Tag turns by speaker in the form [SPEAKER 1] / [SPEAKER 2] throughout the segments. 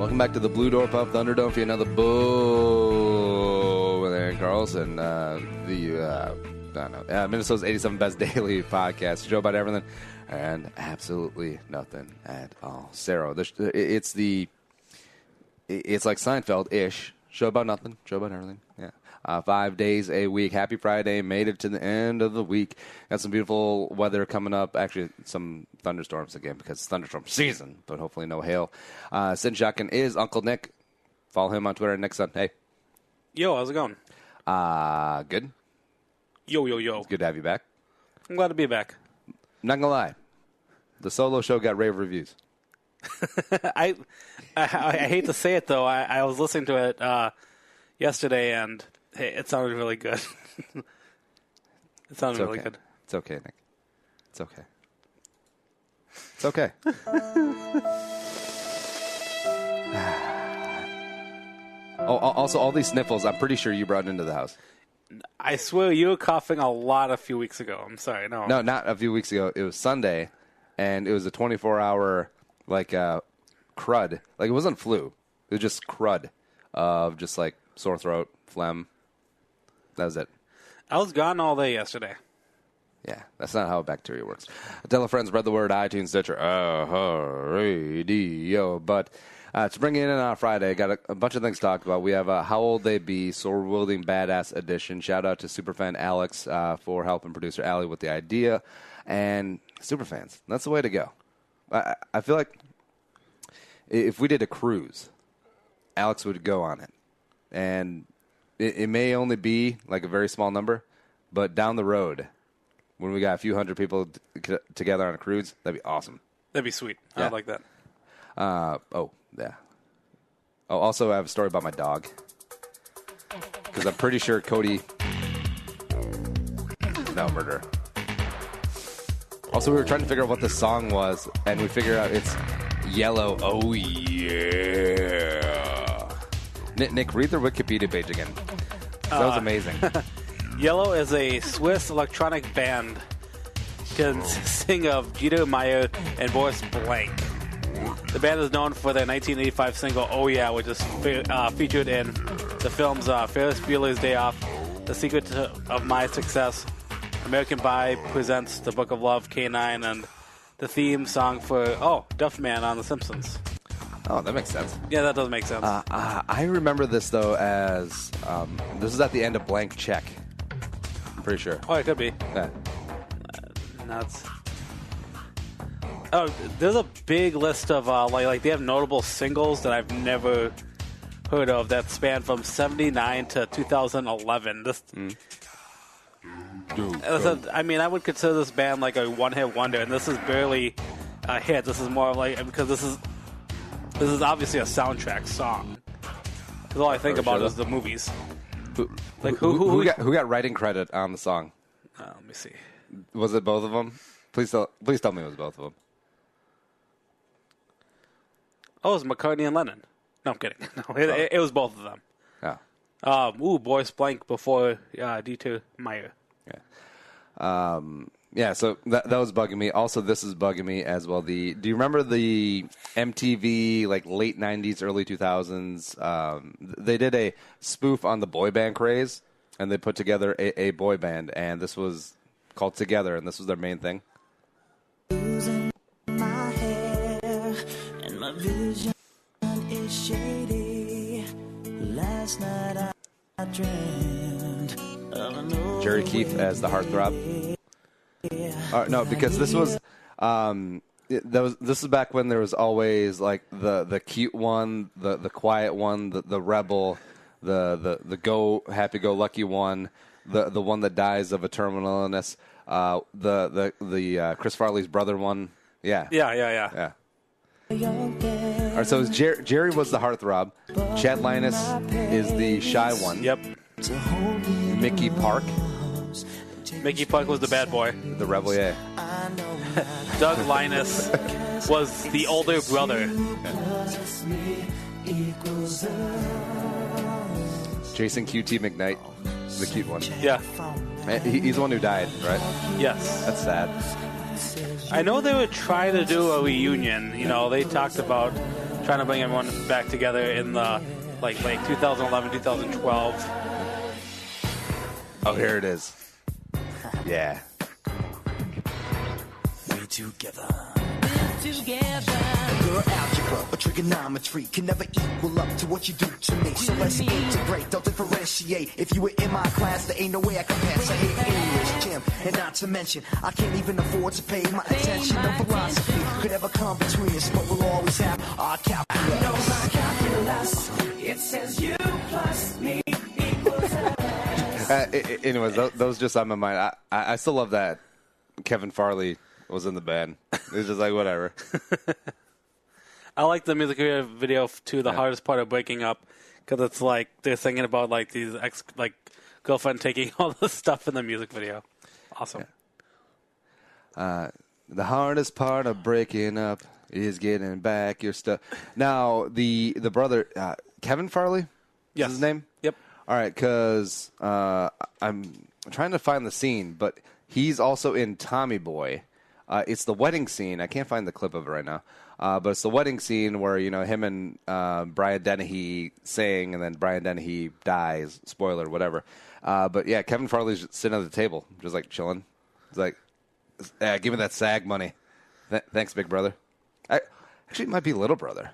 [SPEAKER 1] Welcome back to the Blue Door Pub Thunderdome for another bull with Andy Carlson. Minnesota's 87 Best Daily Podcast. Show about everything and absolutely nothing at all. Sarah, it's like Seinfeld-ish. Show about nothing, show about everything. Yeah. 5 days a week. Happy Friday. Made it to the end of the week. Got some beautiful weather coming up. Actually, some thunderstorms again because it's thunderstorm season, but hopefully no hail. Sitting shotgun is Uncle Nick. Follow him on Twitter. Nick's son. Hey.
[SPEAKER 2] Yo, how's it going?
[SPEAKER 1] Good.
[SPEAKER 2] Yo.
[SPEAKER 1] It's good to have you back.
[SPEAKER 2] I'm glad to be back.
[SPEAKER 1] Not gonna lie. The solo show got rave reviews.
[SPEAKER 2] I hate to say it, though. I was listening to it yesterday, and hey, it sounded really good. It sounded really good.
[SPEAKER 1] It's okay, Nick. It's okay. It's okay. Also, all these sniffles, I'm pretty sure you brought into the house.
[SPEAKER 2] I swear you were coughing a lot a few weeks ago. I'm sorry. No,
[SPEAKER 1] not a few weeks ago. It was Sunday, and it was a 24-hour, crud. Like, it wasn't flu. It was just crud of just, sore throat, phlegm. That was it.
[SPEAKER 2] I was gone all day yesterday.
[SPEAKER 1] Yeah, that's not how bacteria works. Tell a friend, spread the word, iTunes, Stitcher, radio. But to bring it in on Friday, got a bunch of things to talk about. We have How Old They Be, Sword-Wielding Badass Edition. Shout out to Superfan Alex for helping producer Allie with the idea. And Superfans, that's the way to go. I feel like if we did a cruise, Alex would go on it. And it may only be a very small number, but down the road, when we got a few hundred people together on a cruise, that'd be awesome.
[SPEAKER 2] That'd be sweet.
[SPEAKER 1] Yeah.
[SPEAKER 2] I'd like that.
[SPEAKER 1] Yeah. Also, I have a story about my dog. Because I'm pretty sure Cody... No, murder. Also, we were trying to figure out what the song was, and we figured out it's Yellow. Oh, yeah. Nick, read the Wikipedia page again. That was amazing.
[SPEAKER 2] Yellow is a Swiss electronic band consisting of Guido Meyer and Boris Blank. The band is known for their 1985 single "Oh Yeah," which is featured in the films Ferris Bueller's Day Off, The Secret of My Success, American Pie presents The Book of Love, K9, and the theme song for Duffman on The Simpsons.
[SPEAKER 1] Oh, that makes sense.
[SPEAKER 2] Yeah, that does make sense.
[SPEAKER 1] I remember this, though, as this is at the end of Blank Check. I'm pretty sure.
[SPEAKER 2] Oh, it could be.
[SPEAKER 1] Yeah.
[SPEAKER 2] Nuts. Oh, there's a big list of, they have notable singles that I've never heard of that span from 79 to 2011. I would consider this band like a one-hit wonder, and this is barely a hit. This is more of because this is obviously a soundtrack song. Because all I think about is the movies.
[SPEAKER 1] Who got writing credit on the song?
[SPEAKER 2] Let me see.
[SPEAKER 1] Was it both of them? Please tell me it was both of them.
[SPEAKER 2] Oh, it was McCartney and Lennon. No, I'm kidding. No, it was both of them.
[SPEAKER 1] Oh.
[SPEAKER 2] Boris Blank before D2 Meyer.
[SPEAKER 1] Yeah. So that was bugging me. Also, this is bugging me as well. Do you remember the MTV late 90s, early 2000s? They did a spoof on the boy band craze, and they put together a boy band, and this was called Together, and this was their main thing.
[SPEAKER 3] Losing my hair and my vision is shady. Last night I dreamed of an
[SPEAKER 1] Jerry Keefe as the heartthrob. No, because this was this is back when there was always the cute one, the quiet one, the rebel, the go happy go lucky one, the one that dies of a terminal illness, the Chris Farley's brother one. Yeah. All right, so Jerry was the heartthrob. Chad Linus is the shy one.
[SPEAKER 2] Yep.
[SPEAKER 1] Mickey Park.
[SPEAKER 2] Mickey Park was the bad boy.
[SPEAKER 1] The rebel, yeah.
[SPEAKER 2] Doug Linus was the older brother.
[SPEAKER 1] Jason QT McKnight, the cute one.
[SPEAKER 2] Yeah.
[SPEAKER 1] He's the one who died, right?
[SPEAKER 2] Yes.
[SPEAKER 1] That's sad.
[SPEAKER 2] I know they were trying to do a reunion. They talked about trying to bring everyone back together in the like 2011, 2012.
[SPEAKER 1] Oh, here it is. Yeah.
[SPEAKER 3] We together. Girl, algebra or trigonometry can never equal up to what you do to me. So let's integrate, don't differentiate. If you were in my class, there ain't no way I can pass. I hate English, gym, and not to mention, I can't even afford to pay my attention. No philosophy could ever come between us, but we'll always have our calculus. I know my calculus, it says you plus me equals
[SPEAKER 1] Anyways, those just on my mind. I still love that Kevin Farley was in the band. It's just like, whatever.
[SPEAKER 2] I like the music video too. The hardest part of breaking up, because it's like they're singing about like these girlfriend taking all the stuff in the music video. Awesome.
[SPEAKER 1] Yeah. The hardest part of breaking up is getting back your stuff. Now the brother Kevin Farley,
[SPEAKER 2] yes,
[SPEAKER 1] is his name.
[SPEAKER 2] Yep.
[SPEAKER 1] All right, because I'm trying to find the scene, but he's also in Tommy Boy. It's the wedding scene. I can't find the clip of it right now. But it's the wedding scene where, him and Brian Dennehy sing, and then Brian Dennehy dies. Spoiler, whatever. But, yeah, Kevin Farley's sitting at the table, just, like, chilling. He's like, give me that SAG money. Thanks, big brother. Actually, it might be little brother.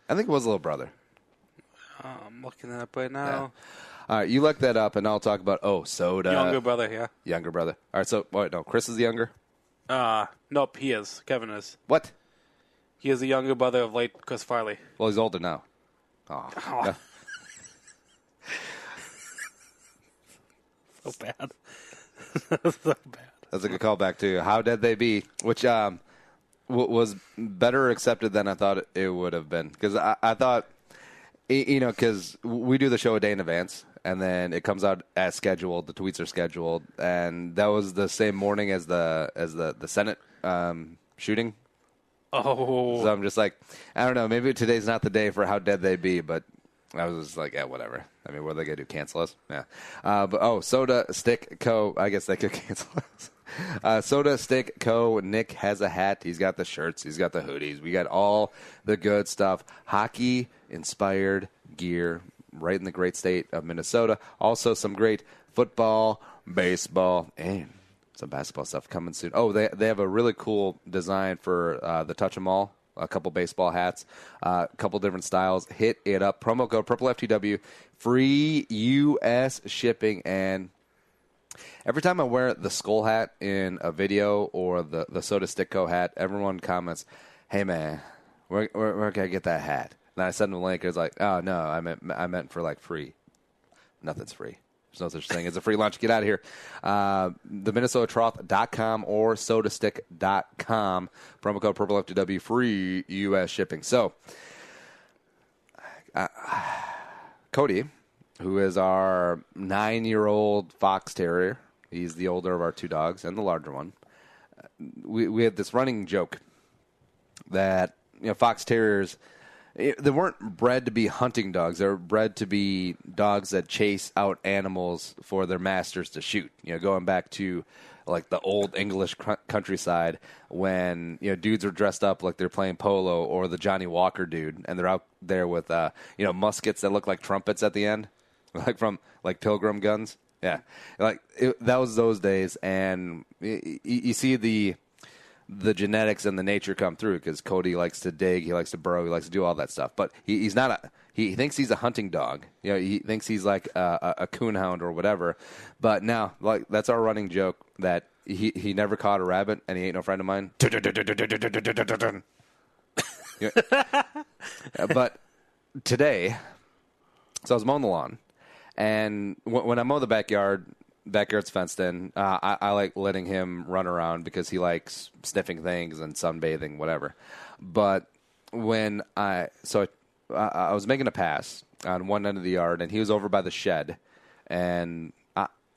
[SPEAKER 1] I think it was little brother.
[SPEAKER 2] I'm looking it up right now.
[SPEAKER 1] Yeah. All right, you look that up, and I'll talk about, Soda.
[SPEAKER 2] Younger brother, yeah.
[SPEAKER 1] Younger brother. All right, so, no, Chris is the younger?
[SPEAKER 2] Nope, he is. Kevin is.
[SPEAKER 1] What?
[SPEAKER 2] He is the younger brother of late Chris Farley.
[SPEAKER 1] Well, he's older now. Oh. Yeah.
[SPEAKER 2] So bad.
[SPEAKER 1] So bad. That's a good callback, too. How Dead They Be, which was better accepted than I thought it would have been. Because I thought, because we do the show a day in advance, and then it comes out as scheduled. The tweets are scheduled, and that was the same morning as the Senate shooting.
[SPEAKER 2] Oh.
[SPEAKER 1] So I'm just like, I don't know. Maybe today's not the day for How Dead They Be, but I was just like, yeah, whatever. I mean, what are they going to do, cancel us? Yeah. But, Soda Stick Co. I guess they could cancel us. Soda Stick Co. Nick has a hat. He's got the shirts. He's got the hoodies. We got all the good stuff. Hockey-inspired gear right in the great state of Minnesota. Also, some great football, baseball, and some basketball stuff coming soon. Oh, they have a really cool design for the Touch 'em All. A couple baseball hats, a couple different styles. Hit it up. Promo code PurpleFTW. Free U.S. shipping. And every time I wear the skull hat in a video or the Soda Stick Co. hat, everyone comments, "Hey man, where can I get that hat?" And I send them a link. It's like, "Oh no, I meant for like free. Nothing's free. There's no such thing as a free lunch. Get out of here." The MinnesotaTroth.com or sodastick.com. Promo code PurpleFTW. Free U.S. shipping. So, Cody, who is our 9-year-old fox terrier, he's the older of our two dogs and the larger one. We have this running joke that fox terriers, they weren't bred to be hunting dogs. They were bred to be dogs that chase out animals for their masters to shoot. Going back to like the old English countryside when dudes are dressed up like they're playing polo, or the Johnny Walker dude, and they're out there with muskets that look like trumpets at the end, like from like pilgrim guns. Yeah, that was those days, and you see the genetics and the nature come through, because Cody likes to dig, he likes to burrow, he likes to do all that stuff. But he's not he thinks he's a hunting dog. He thinks he's like a coonhound or whatever. But now, like, that's our running joke, that he never caught a rabbit and he ain't no friend of mine. But today, so I was mowing the lawn, and when I mow the backyard's fenced in. I like letting him run around because he likes sniffing things and sunbathing, whatever. But when I was making a pass on one end of the yard, and he was over by the shed, and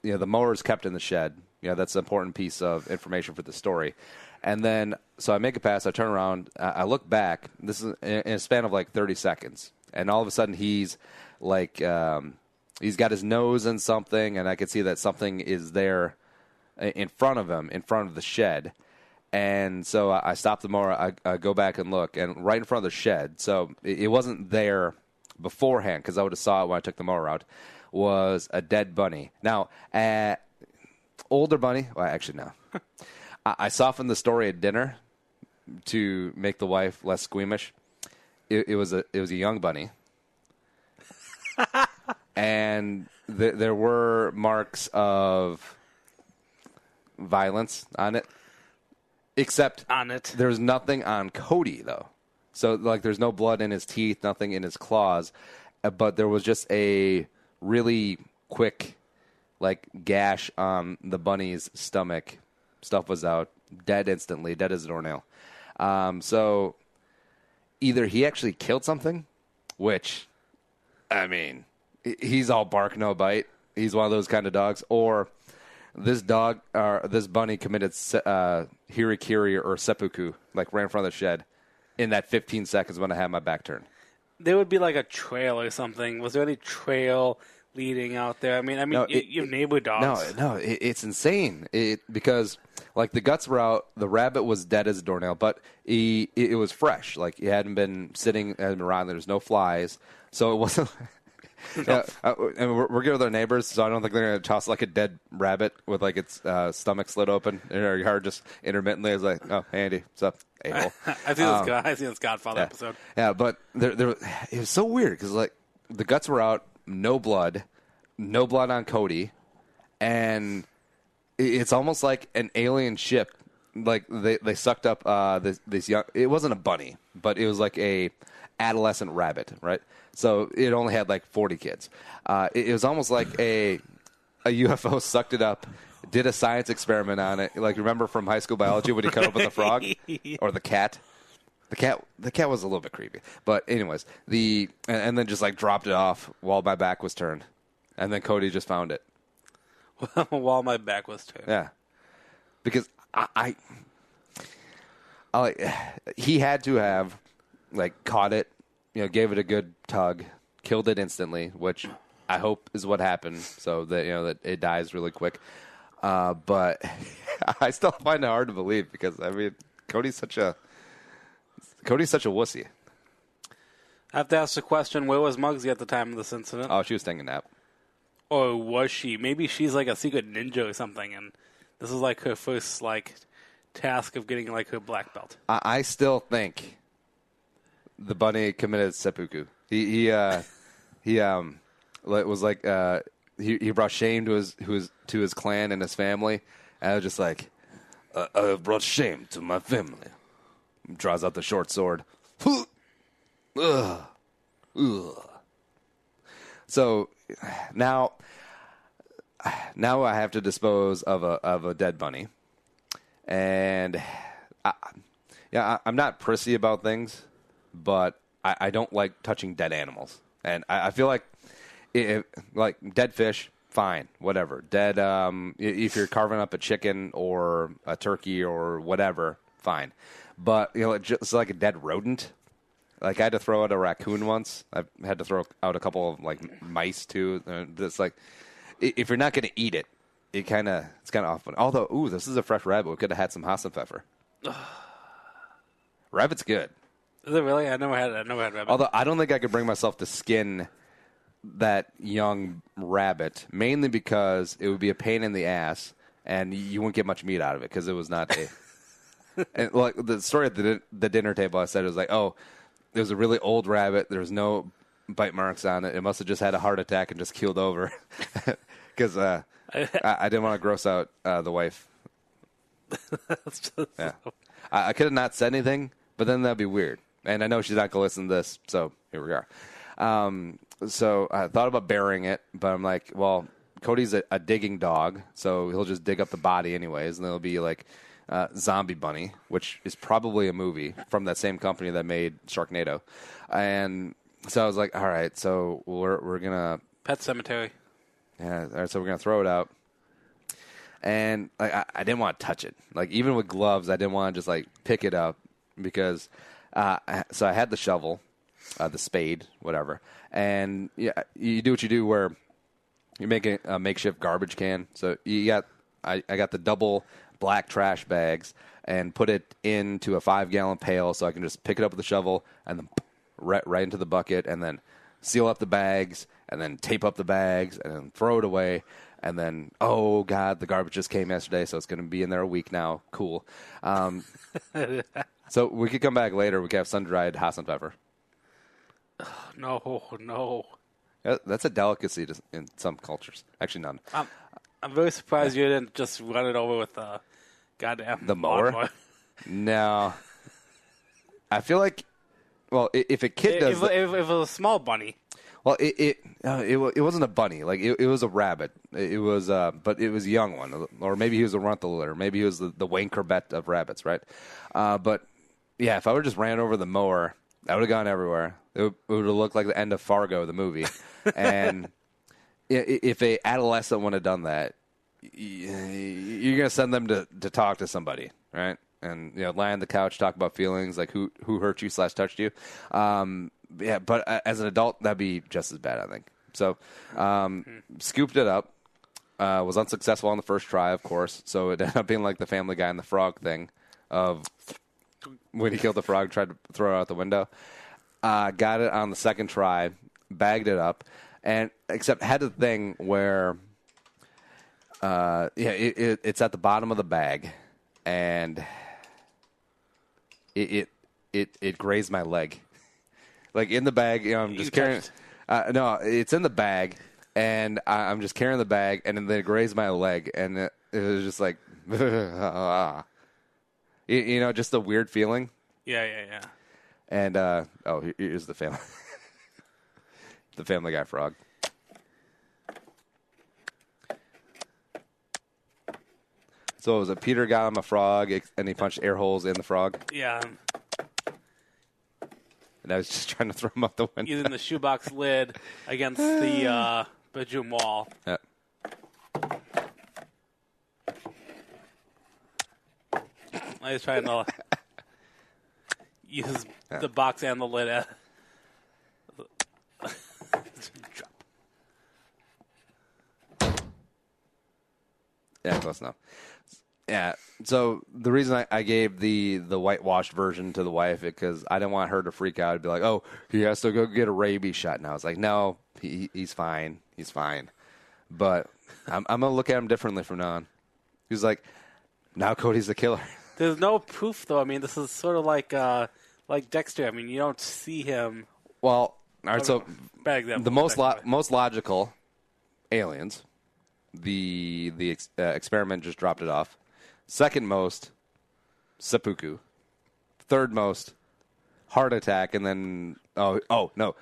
[SPEAKER 1] the mower's kept in the shed. That's an important piece of information for the story. And then, so I make a pass, I turn around, I look back. This is in a span of like 30 seconds, and all of a sudden he's like. He's got his nose in something, and I could see that something is there in front of him, in front of the shed. And so I stopped the mower. I go back and look, and right in front of the shed, so it wasn't there beforehand because I would have saw it when I took the mower out, was a dead bunny. Now, older bunny, well, actually, no. I softened the story at dinner to make the wife less squeamish. It was a young bunny. And there were marks of violence on it. Except there's nothing on Cody, though. So, like, there's no blood in his teeth, nothing in his claws. But there was just a really quick, like, gash on the bunny's stomach. Stuff was out. Dead instantly. Dead as a doornail. So, either he actually killed something, which, I mean, he's all bark, no bite. He's one of those kind of dogs. Or this dog, or this bunny committed hirikiri or seppuku, like right in front of the shed, in that 15 seconds when I had my back turned.
[SPEAKER 2] There would be like a trail or something. Was there any trail leading out there? I mean, no, you have neighbor dogs.
[SPEAKER 1] No, it's insane. Because like the guts were out, the rabbit was dead as a doornail, but it was fresh. Like it hadn't been sitting, hadn't been around. There was no flies, so it wasn't. And we're good with our neighbors, so I don't think they're going to toss like a dead rabbit with like its stomach slit open in our yard just intermittently. It's like, oh, hey, Andy, what's up, a-hole?
[SPEAKER 2] I see this Godfather episode.
[SPEAKER 1] Yeah, but it was so weird because like the guts were out, no blood on Cody, and it's almost like an alien ship. Like they sucked up this young. It wasn't a bunny, but it was like a adolescent rabbit, right? So it only had like 40 kids. It was almost like a UFO sucked it up, did a science experiment on it. Like remember from high school biology when he cut open the frog or the cat? The cat was a little bit creepy. But anyways, and then just like dropped it off while my back was turned. And then Cody just found it.
[SPEAKER 2] While my back was turned.
[SPEAKER 1] Yeah. Because he had to have like caught it, gave it a good tug, killed it instantly, which I hope is what happened, so that that it dies really quick. But I still find it hard to believe because I mean Cody's such a wussy.
[SPEAKER 2] I have to ask the question: where was Muggsy at the time of this incident?
[SPEAKER 1] Oh, she was taking a nap.
[SPEAKER 2] Or was she? Maybe she's like a secret ninja or something, and this is like her first like task of getting like her black belt.
[SPEAKER 1] I still think the bunny committed seppuku. He was like he brought shame to his clan and his family, and I was just like, I have brought shame to my family. He draws out the short sword. So now I have to dispose of a dead bunny, and I'm not prissy about things, but I don't like touching dead animals, and I feel like like dead fish, fine, whatever. Dead, if you're carving up a chicken or a turkey or whatever, fine. But just like a dead rodent. Like I had to throw out a raccoon once. I've had to throw out a couple of like mice too. It's like if you're not going to eat it, it's kind of off. Although, this is a fresh rabbit. We could have had some Hassenpfeffer. Rabbit's good.
[SPEAKER 2] Is it really? I never had rabbit.
[SPEAKER 1] Although I don't think I could bring myself to skin that young rabbit, mainly because it would be a pain in the ass, and you wouldn't get much meat out of it because it was not a. And like the story at the dinner table, I said it was like, it was a really old rabbit. There was no bite marks on it. It must have just had a heart attack and just keeled over. Because I didn't want to gross out the wife. Yeah, I could have not said anything, but then that'd be weird. And I know she's not going to listen to this, so here we are. So I thought about burying it, but I'm like, well, Cody's a digging dog, so he'll just dig up the body anyways, and it'll be like Zombie Bunny, which is probably a movie from that same company that made Sharknado. And so I was like, all right, so we're gonna
[SPEAKER 2] Pet Cemetery.
[SPEAKER 1] Yeah, all right, so we're gonna throw it out. And like I didn't want to touch it. Like even with gloves, I didn't want to just like pick it up because so I had the shovel, the spade, whatever. And yeah, you do what you do where you make a makeshift garbage can. So you got I got the double black trash bags and put it into a 5-gallon pail so I can just pick it up with a shovel and then right into the bucket and then seal up the bags and then tape up the bags and then throw it away. And then, oh, God, the garbage just came yesterday, so it's going to be in there a week now. Cool. So we could come back later. We could have sun-dried Hass and pepper.
[SPEAKER 2] No.
[SPEAKER 1] That's a delicacy in some cultures. Actually, none.
[SPEAKER 2] I'm very surprised you didn't just run it over with the goddamn
[SPEAKER 1] the mower.
[SPEAKER 2] lawnmower.
[SPEAKER 1] No. I feel like, well, if a kid does...
[SPEAKER 2] If it was a small bunny...
[SPEAKER 1] Well, it wasn't a bunny. Like it was a rabbit. It was, but it was a young one, or maybe he was a runtler, or maybe he was the Wankerbet of rabbits, right? But yeah, if I would have just ran over the mower, I would have gone everywhere. It would have looked like the end of Fargo, the movie. And if a adolescent would have done that, you're gonna send them to talk to somebody, right? And lie on the couch, talk about feelings, like who hurt you / touched you. Yeah, but as an adult, that'd be just as bad, I think. So, scooped it up. Was unsuccessful on the first try, of course. So it ended up being like the Family Guy and the frog thing of when he killed the frog, tried to throw it out the window. Got it on the second try, bagged it up, and except had the thing where, it's at the bottom of the bag, and it grazed my leg. Like in the bag, I'm just carrying. No, it's in the bag, and I'm just carrying the bag, and then it grazed my leg, and it was just like, just a weird feeling.
[SPEAKER 2] Yeah.
[SPEAKER 1] And here's the family, the Family Guy frog. So it was Peter got him a frog, and he punched air holes in the frog.
[SPEAKER 2] Yeah.
[SPEAKER 1] And I was just trying to throw him out the window.
[SPEAKER 2] Using the shoebox lid against the bedroom wall.
[SPEAKER 1] Yeah.
[SPEAKER 2] I was trying to use the box and the lid.
[SPEAKER 1] Yeah, close enough. Yeah, so the reason I gave the whitewashed version to the wife because I didn't want her to freak out and be like, oh, he has to go get a rabies shot now. I was like, no, he's fine. He's fine. But I'm going to look at him differently from now on. He was like, now Cody's the killer.
[SPEAKER 2] There's no proof, though. I mean, this is sort of like Dexter. I mean, you don't see him.
[SPEAKER 1] Well, all right, so the most logical, aliens. The experiment just dropped it off. Second most, seppuku. Third most, heart attack, and then no,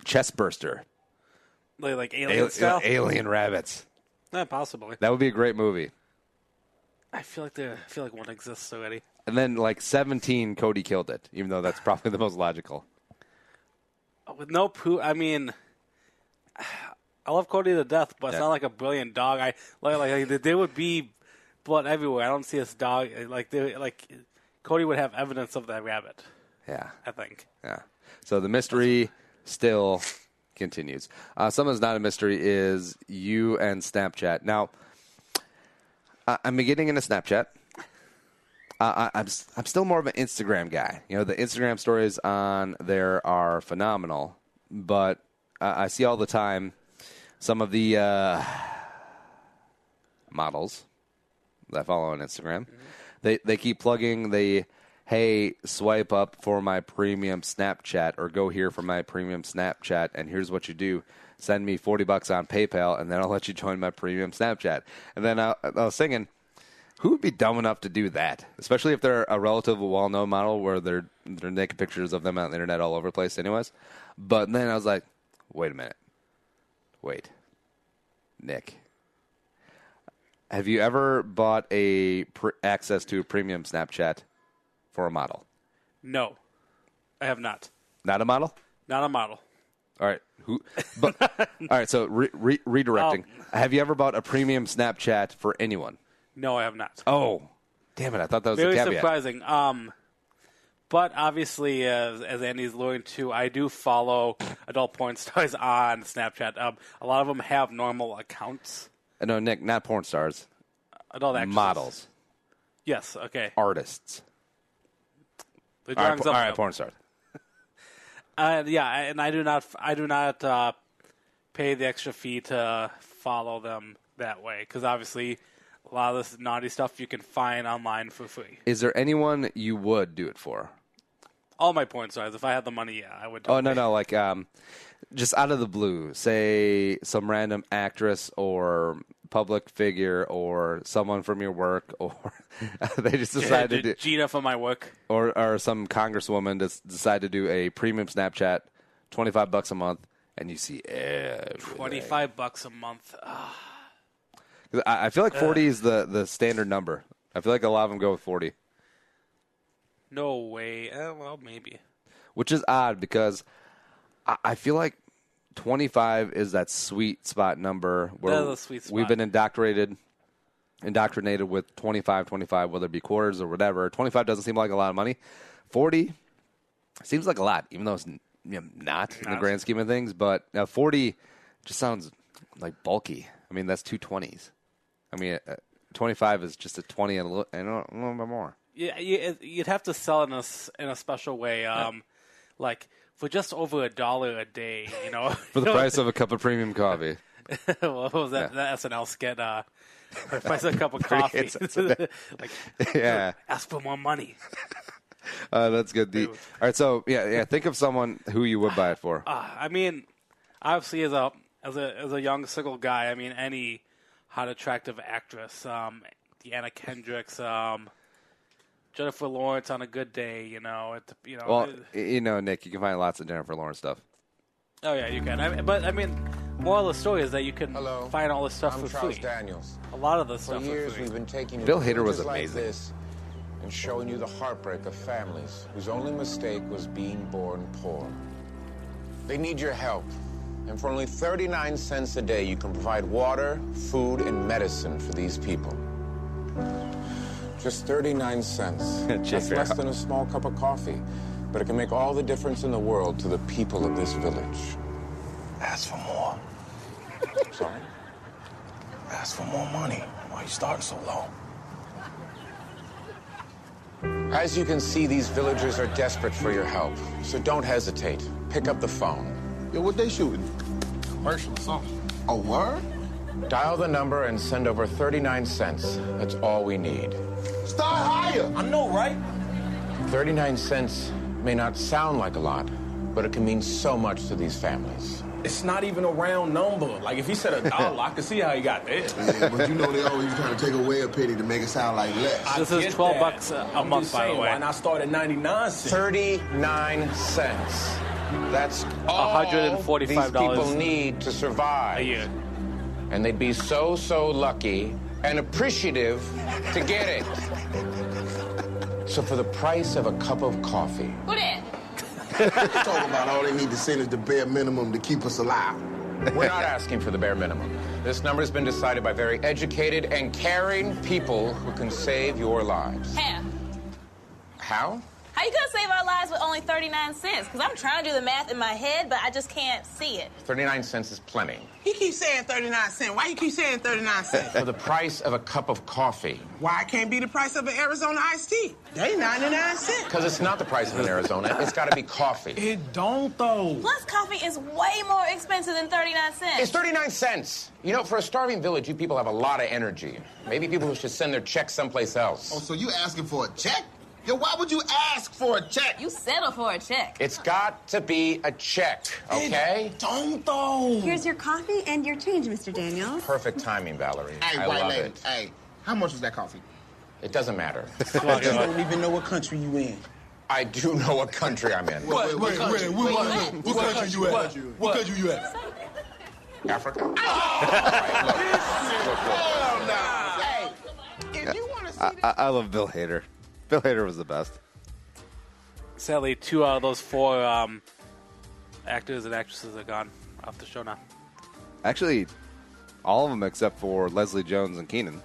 [SPEAKER 1] chest burster.
[SPEAKER 2] Like alien style?
[SPEAKER 1] Alien rabbits.
[SPEAKER 2] Not possibly.
[SPEAKER 1] That would be a great movie.
[SPEAKER 2] I feel like one exists already.
[SPEAKER 1] And then 17, Cody killed it, even though that's probably the most logical.
[SPEAKER 2] With no proof, I mean, I love Cody to death, but it's not like a brilliant dog. There would be blood everywhere. I don't see this dog like Cody would have evidence of that rabbit.
[SPEAKER 1] Yeah,
[SPEAKER 2] I think. Yeah.
[SPEAKER 1] So the mystery still continues. Something that's not a mystery is you and Snapchat. Now, I'm getting into Snapchat. I'm still more of an Instagram guy. The Instagram stories on there are phenomenal, but I see all the time some of the models that I follow on Instagram. They keep plugging hey, swipe up for my premium Snapchat or go here for my premium Snapchat, and here's what you do. Send me $40 on PayPal, and then I'll let you join my premium Snapchat. And then I was thinking, who would be dumb enough to do that? Especially if they're a relatively well-known model where they're naked pictures of them on the internet all over the place anyways. But then I was like, wait a minute. Wait. Nick. Have you ever bought access to a premium Snapchat for a model?
[SPEAKER 2] No, I have not.
[SPEAKER 1] Not a model?
[SPEAKER 2] Not a model.
[SPEAKER 1] All right. All right. So redirecting. Have you ever bought a premium Snapchat for anyone?
[SPEAKER 2] No, I have not.
[SPEAKER 1] Oh, damn it! I thought that was
[SPEAKER 2] very
[SPEAKER 1] a caveat.
[SPEAKER 2] surprising. But obviously, as Andy's alluding to, I do follow adult porn stars on Snapchat. A lot of them have normal accounts.
[SPEAKER 1] No, Nick, not porn stars.
[SPEAKER 2] Adult actresses.
[SPEAKER 1] Models.
[SPEAKER 2] Yes. Okay.
[SPEAKER 1] Artists.
[SPEAKER 2] The
[SPEAKER 1] All
[SPEAKER 2] drawings up
[SPEAKER 1] right,
[SPEAKER 2] there.
[SPEAKER 1] porn stars.
[SPEAKER 2] And I do not pay the extra fee to follow them that way because obviously a lot of this naughty stuff you can find online for free.
[SPEAKER 1] Is there anyone you would do it for?
[SPEAKER 2] All my porn stars. If I had the money, yeah, I would.
[SPEAKER 1] Oh, no, like just out of the blue, say some random actress or public figure or someone from your work, or they just decided to
[SPEAKER 2] Gina from my work,
[SPEAKER 1] or some congresswoman decide to do a premium Snapchat, $25 a month, and you see everything.
[SPEAKER 2] $25 a month.
[SPEAKER 1] I feel like 40 is the standard number. I feel like a lot of them go with 40.
[SPEAKER 2] No way. Well, maybe.
[SPEAKER 1] Which is odd because I feel like 25 is that sweet spot number where
[SPEAKER 2] That is a sweet spot.
[SPEAKER 1] we've been indoctrinated with 25, whether it be quarters or whatever. 25 doesn't seem like a lot of money. 40 seems like a lot, even though it's not in the grand scheme of things. But 40 just sounds like bulky. I mean, that's two 20s. I mean, 25 is just a 20 and a little bit more.
[SPEAKER 2] Yeah, you'd have to sell it in a special way, like for just over $1 a day, you know.
[SPEAKER 1] For the price of a cup of premium coffee.
[SPEAKER 2] What was that? That SNL skit? For the price of a cup of coffee. Like,
[SPEAKER 1] yeah.
[SPEAKER 2] Ask for more money.
[SPEAKER 1] That's good. All right, so yeah. Think of someone who you would buy it for.
[SPEAKER 2] I mean, obviously, as a young single guy, I mean, any hot, attractive actress, Deanna Kendricks, Jennifer Lawrence on a good day, you know.
[SPEAKER 1] Well, Nick, you can find lots of Jennifer Lawrence stuff.
[SPEAKER 2] Oh yeah, you can. But I mean, moral of the story is that you can find all this stuff
[SPEAKER 4] I'm
[SPEAKER 2] for
[SPEAKER 4] Charles
[SPEAKER 2] free.
[SPEAKER 4] Daniels.
[SPEAKER 2] A lot of this
[SPEAKER 4] For
[SPEAKER 2] stuff
[SPEAKER 4] years,
[SPEAKER 2] for free.
[SPEAKER 4] we've been taking you
[SPEAKER 1] Bill
[SPEAKER 4] to
[SPEAKER 1] Hader was
[SPEAKER 4] villages like
[SPEAKER 1] amazing.
[SPEAKER 4] this and showing you the heartbreak of families whose only mistake was being born poor. They need your help. And for only 39 cents a day, you can provide water, food, and medicine for these people. Just 39 cents. That's less than a small cup of coffee. But it can make all the difference in the world to the people of this village.
[SPEAKER 5] Ask for more.
[SPEAKER 4] Sorry?
[SPEAKER 5] Ask for more money. Why are you starting so low?
[SPEAKER 4] As you can see, these villagers are desperate for your help. So don't hesitate. Pick up the phone.
[SPEAKER 6] Yo, what they shooting?
[SPEAKER 5] Commercial or something.
[SPEAKER 6] A word?
[SPEAKER 4] Dial the number and send over 39 cents. That's all we need.
[SPEAKER 6] Start higher.
[SPEAKER 5] I know, right?
[SPEAKER 4] 39 cents may not sound like a lot, but it can mean so much to these families.
[SPEAKER 5] It's not even a round number. Like, if he said $1, I could see how he got there.
[SPEAKER 6] Yeah, but you know they always trying to take away a penny to make it sound like less.
[SPEAKER 2] This
[SPEAKER 5] I
[SPEAKER 2] is
[SPEAKER 5] get
[SPEAKER 2] $12
[SPEAKER 5] that.
[SPEAKER 2] a
[SPEAKER 5] I'm
[SPEAKER 2] month,
[SPEAKER 5] just
[SPEAKER 2] by the
[SPEAKER 5] saying,
[SPEAKER 2] way.
[SPEAKER 5] Why not start at 99 cents?
[SPEAKER 4] 39 cents. That's all
[SPEAKER 2] $145
[SPEAKER 4] these people need to survive.
[SPEAKER 2] a year.
[SPEAKER 4] And they'd be so lucky and appreciative to get it. So for the price of a cup of coffee,
[SPEAKER 7] Who that?
[SPEAKER 6] Talking about all they need to send is the bare minimum to keep us alive.
[SPEAKER 4] we're not asking for the bare minimum. This number has been decided by very educated and caring people who can save your lives.
[SPEAKER 7] How?
[SPEAKER 4] How?
[SPEAKER 7] How you gonna save our lives with only 39 cents? Because I'm trying to do the math in my head, but I just can't see it.
[SPEAKER 4] 39 cents is plenty.
[SPEAKER 8] He keeps saying 39 cents. Why you keep saying 39 cents?
[SPEAKER 4] For the price of a cup of coffee.
[SPEAKER 8] Why it can't be the price of an Arizona iced tea? They 99 cents.
[SPEAKER 4] Because it's not the price of an Arizona. It's got to be coffee.
[SPEAKER 5] It don't, though.
[SPEAKER 7] Plus, coffee is way more expensive than 39 cents.
[SPEAKER 4] It's 39 cents. You know, for a starving village, you people have a lot of energy. Maybe people should send their checks someplace else.
[SPEAKER 6] Oh, so you asking for a check? Yo, why would you ask for a check?
[SPEAKER 7] You settle for a check.
[SPEAKER 4] It's got to be a check, okay?
[SPEAKER 5] It don't, though.
[SPEAKER 9] Here's your coffee and your change, Mr. Daniels.
[SPEAKER 4] Perfect timing, Valerie.
[SPEAKER 6] Hey,
[SPEAKER 4] I
[SPEAKER 6] white
[SPEAKER 4] love
[SPEAKER 6] lady.
[SPEAKER 4] it.
[SPEAKER 6] Hey, how much was that coffee?
[SPEAKER 4] It doesn't matter.
[SPEAKER 8] You don't even know what country you in.
[SPEAKER 4] I do know what country I'm in.
[SPEAKER 6] What country you at?
[SPEAKER 5] What country you at?
[SPEAKER 4] Africa?
[SPEAKER 8] Hey, if you want to see
[SPEAKER 1] I love Bill Hader. Bill Hader was the best.
[SPEAKER 2] Sadly, 2 out of those 4 actors and actresses are gone off the show now.
[SPEAKER 1] Actually, all of them except for Leslie Jones and Keenan.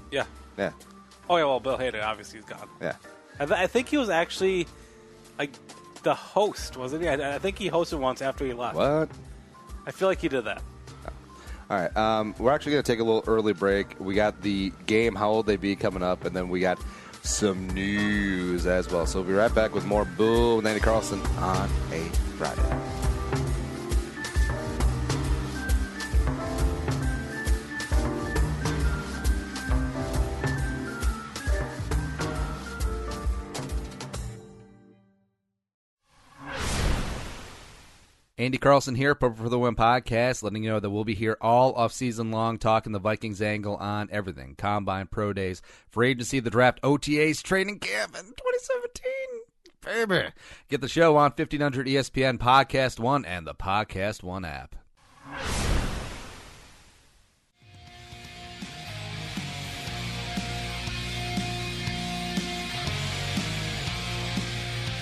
[SPEAKER 2] Yeah.
[SPEAKER 1] Yeah,
[SPEAKER 2] Oh, yeah, well, Bill Hader, obviously, is gone.
[SPEAKER 1] yeah.
[SPEAKER 2] I think he was actually like the host, wasn't he? I think he hosted once after he left.
[SPEAKER 1] What?
[SPEAKER 2] I feel like he did that.
[SPEAKER 1] All right, we're actually going to take a little early break. We got the game How Old They Be coming up, and then we got some news as well. So we'll be right back with more Bull with Andy Carlson on a Friday. Andy Carlson here, Purple for the Win podcast, letting you know that we'll be here all off season long talking the Vikings angle on everything. Combine, pro days, free agency, the draft, OTAs, training camp in 2017. Baby. Get the show on 1500 ESPN, Podcast One, and the Podcast One app.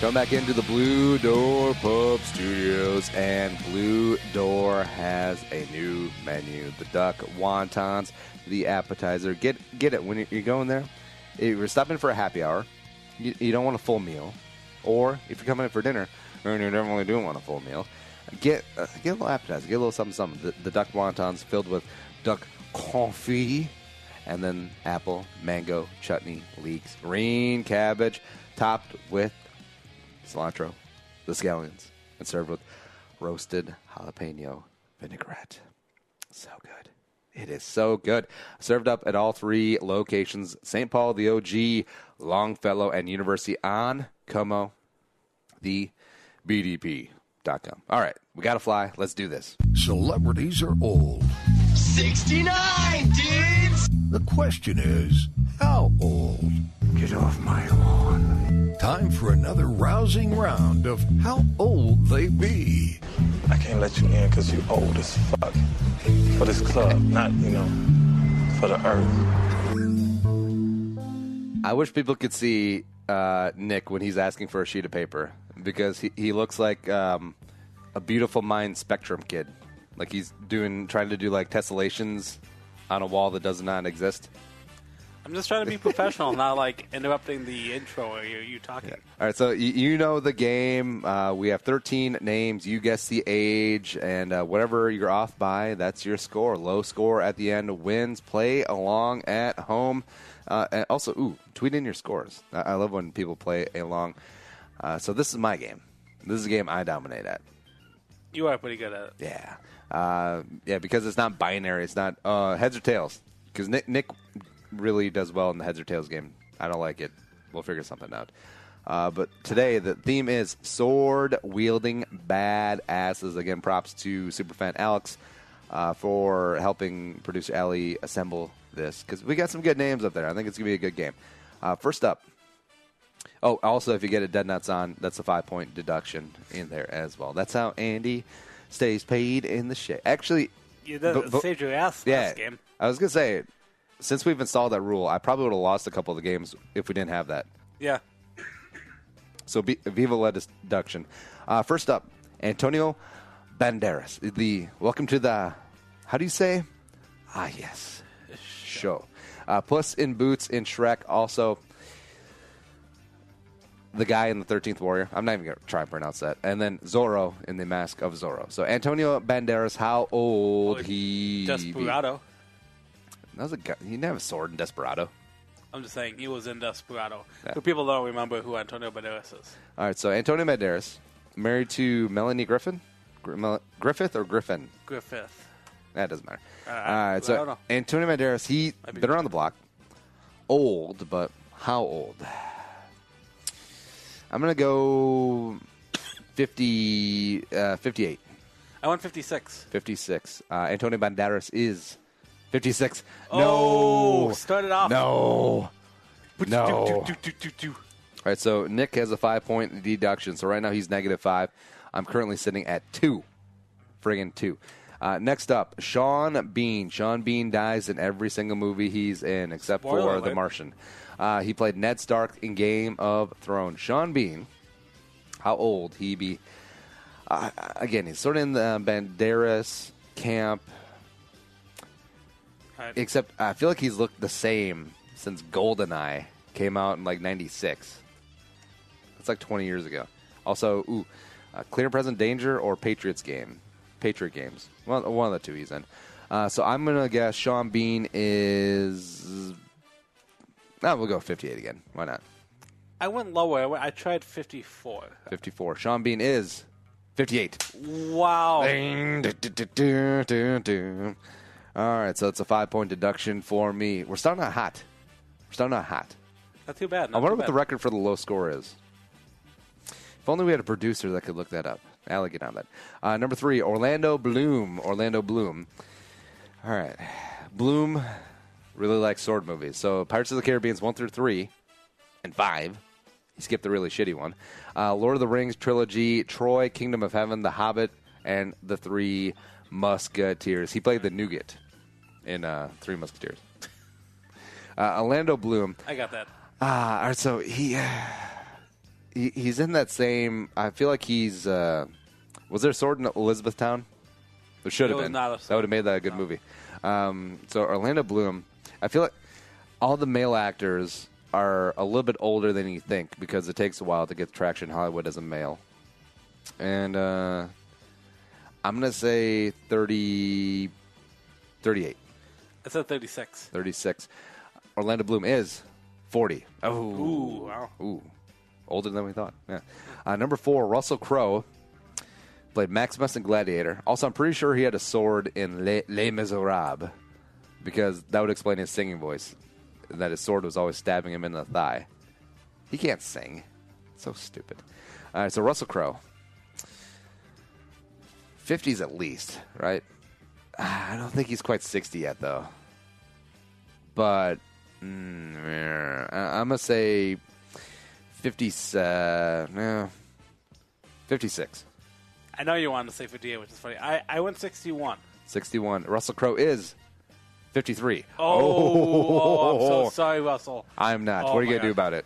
[SPEAKER 1] Come back into the Blue Door Pub Studios, and Blue Door has a new menu. The duck wontons, the appetizer. Get it when you're going there. If you're stopping for a happy hour, you don't want a full meal. Or if you're coming in for dinner, and you definitely do want a full meal, get a little appetizer. Get a little something. The duck wontons filled with duck confit, and then apple, mango, chutney, leeks, green cabbage, topped with cilantro, the scallions, and served with roasted jalapeno vinaigrette. So good. It is so good. Served up at all three locations, St. Paul, the OG, Longfellow, and University on Como, the BDP.com. All right, we got to fly. Let's do this.
[SPEAKER 10] Celebrities are old.
[SPEAKER 3] 69, dudes!
[SPEAKER 10] The question is, how old? Get off my lawn. Time for another rousing round of How Old They Be.
[SPEAKER 5] I can't let you in because you old as fuck. For this club, not, for the earth.
[SPEAKER 1] I wish people could see Nick when he's asking for a sheet of paper, because he looks like a beautiful mind spectrum kid. Like he's trying to do like tessellations on a wall that does not exist.
[SPEAKER 2] I'm just trying to be professional, not like interrupting the intro or you talking.
[SPEAKER 1] Yeah. All right, so you know the game. We have 13 names. You guess the age, and whatever you're off by, that's your score. Low score at the end wins. Play along at home. And also, tweet in your scores. I love when people play along. So this is my game. This is a game I dominate at.
[SPEAKER 2] You are pretty good at it.
[SPEAKER 1] Yeah, because it's not binary. It's not heads or tails. Because Nick really does well in the heads or tails game. I don't like it. We'll figure something out. But today, the theme is sword-wielding badasses. Again, props to Superfan Alex for helping producer Allie assemble this, because we got some good names up there. I think it's going to be a good game. First up. Oh, also, if you get a dead nuts on, that's a 5-point deduction in there as well. That's how Andy stays paid in the shit. Actually,
[SPEAKER 2] you saved your ass last game.
[SPEAKER 1] I was going to say, since we've installed that rule, I probably would have lost a couple of the games if we didn't have that.
[SPEAKER 2] Yeah.
[SPEAKER 1] So Viva la deduction. First up, Antonio Banderas. Welcome to the, how do you say? Yes. Show. Puss in Boots in Shrek. Also, the guy in the 13th Warrior. I'm not even going to try and pronounce that. And then Zorro in the Mask of Zorro. So Antonio Banderas, how old he
[SPEAKER 2] Desperado.
[SPEAKER 1] That was a guy. He didn't have a sword in Desperado.
[SPEAKER 2] I'm just saying, he was in Desperado.
[SPEAKER 1] Yeah.
[SPEAKER 2] So people don't remember who Antonio Banderas is.
[SPEAKER 1] All right, so Antonio Banderas, married to Melanie Griffin? Griffith or Griffin?
[SPEAKER 2] Griffith.
[SPEAKER 1] That doesn't matter.
[SPEAKER 2] All
[SPEAKER 1] right, so
[SPEAKER 2] I don't know.
[SPEAKER 1] Antonio Banderas, he's been around the block. Old, but how old? I'm going to go 58.
[SPEAKER 2] I went 56.
[SPEAKER 1] 56. Antonio Banderas is 56.
[SPEAKER 2] Oh,
[SPEAKER 1] no.
[SPEAKER 2] started off.
[SPEAKER 1] No. No.
[SPEAKER 2] All
[SPEAKER 1] All right, so Nick has a 5-point deduction. So right now he's -5. I'm currently sitting at 2. Friggin' 2. Next up, Sean Bean. Sean Bean dies in every single movie he's in except for The Martian. He played Ned Stark in Game of Thrones. Sean Bean, how old he be? Again, he's sort of in the Banderas camp.
[SPEAKER 2] Right.
[SPEAKER 1] Except I feel like he's looked the same since GoldenEye came out in like 96. It's like 20 years ago. Also, Clear and Present Danger or Patriot Games. Well, one of the two he's in. So I'm going to guess Sean Bean is... No, we'll go 58 again. Why not?
[SPEAKER 2] I went lower. I tried 54.
[SPEAKER 1] 54. Sean Bean is 58.
[SPEAKER 2] Wow.
[SPEAKER 1] All right, so it's a 5-point deduction for me. We're starting out hot.
[SPEAKER 2] Not too bad.
[SPEAKER 1] I wonder what the record for the low score is. If only we had a producer that could look that up. Allie, get on that. Number 3, Orlando Bloom. All right. Bloom really likes sword movies. So Pirates of the Caribbean 1 through 3 and 5. He skipped the really shitty one. Lord of the Rings trilogy, Troy, Kingdom of Heaven, The Hobbit, and The Three Musketeers. He played the nougat in Three Musketeers. Orlando Bloom.
[SPEAKER 2] I got that.
[SPEAKER 1] All right, so he's in that same. I feel like he's. Was there a sword in Elizabethtown? There should have been. That would have made that a good movie. So Orlando Bloom. I feel like all the male actors are a little bit older than you think because it takes a while to get traction in Hollywood as a male. And I'm gonna say 38.
[SPEAKER 2] I said 36.
[SPEAKER 1] 36. Orlando Bloom is 40. Oh.
[SPEAKER 2] Ooh, wow.
[SPEAKER 1] Ooh. Older than we thought. Yeah. Number 4, Russell Crowe. Played Maximus in Gladiator. Also, I'm pretty sure he had a sword in Les Miserables because that would explain his singing voice. That his sword was always stabbing him in the thigh. He can't sing. So stupid. All right, so Russell Crowe. 50s at least, right? I don't think he's quite 60 yet, though. But I'm going to say 56.
[SPEAKER 2] I know you wanted to say 58, which is funny. I went 61.
[SPEAKER 1] 61. Russell Crowe is 53.
[SPEAKER 2] Oh, I'm so sorry, Russell.
[SPEAKER 1] I'm not. What are you going to do about it?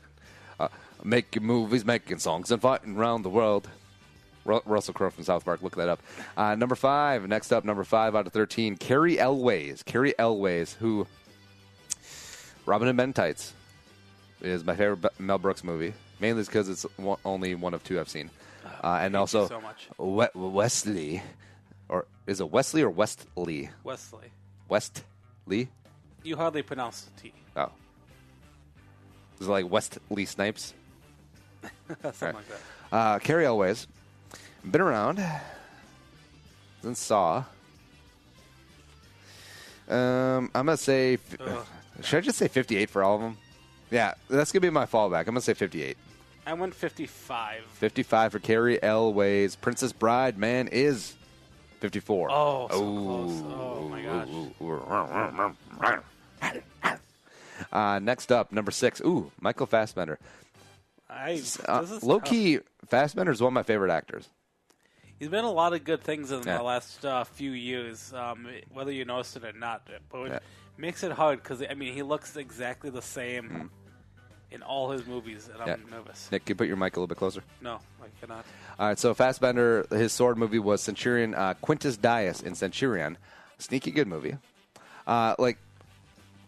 [SPEAKER 1] Making movies, making songs, and fighting around the world. Russell Crowe from South Park. Look that up. Number 5. Next up, number 5 out of 13. Carrie Elways, who... Robin Hood Men in Tights is my favorite Mel Brooks movie. Mainly because it's only one of 2 I've seen. And also
[SPEAKER 2] so much.
[SPEAKER 1] Wesley. Or is it Wesley or Westley?
[SPEAKER 2] Wesley.
[SPEAKER 1] Westley?
[SPEAKER 2] You hardly pronounce the T.
[SPEAKER 1] Oh. Is it like Wesley Snipes?
[SPEAKER 2] Something like that.
[SPEAKER 1] Carrie Elways. Been around. Then Saw. I'm going to say... Should I just say 58 for all of them? Yeah, that's going to be my fallback. I'm going to say 58.
[SPEAKER 2] I went 55.
[SPEAKER 1] 55 for Carrie Elways. Princess Bride, man, is 54.
[SPEAKER 2] Oh, so close. Oh, my
[SPEAKER 1] gosh. Next up, number 6. Ooh, Michael Fassbender. Low-key, Fassbender is one of my favorite actors.
[SPEAKER 2] He's been in a lot of good things in the last few years, whether you noticed it or not. But it makes it hard because, I mean, he looks exactly the same in all his movies, and I'm nervous.
[SPEAKER 1] Nick, can you put your mic a little bit closer?
[SPEAKER 2] No, I cannot.
[SPEAKER 1] All right, so Fassbender, his sword movie was Centurion, Quintus Dias in Centurion. Sneaky good movie. I don't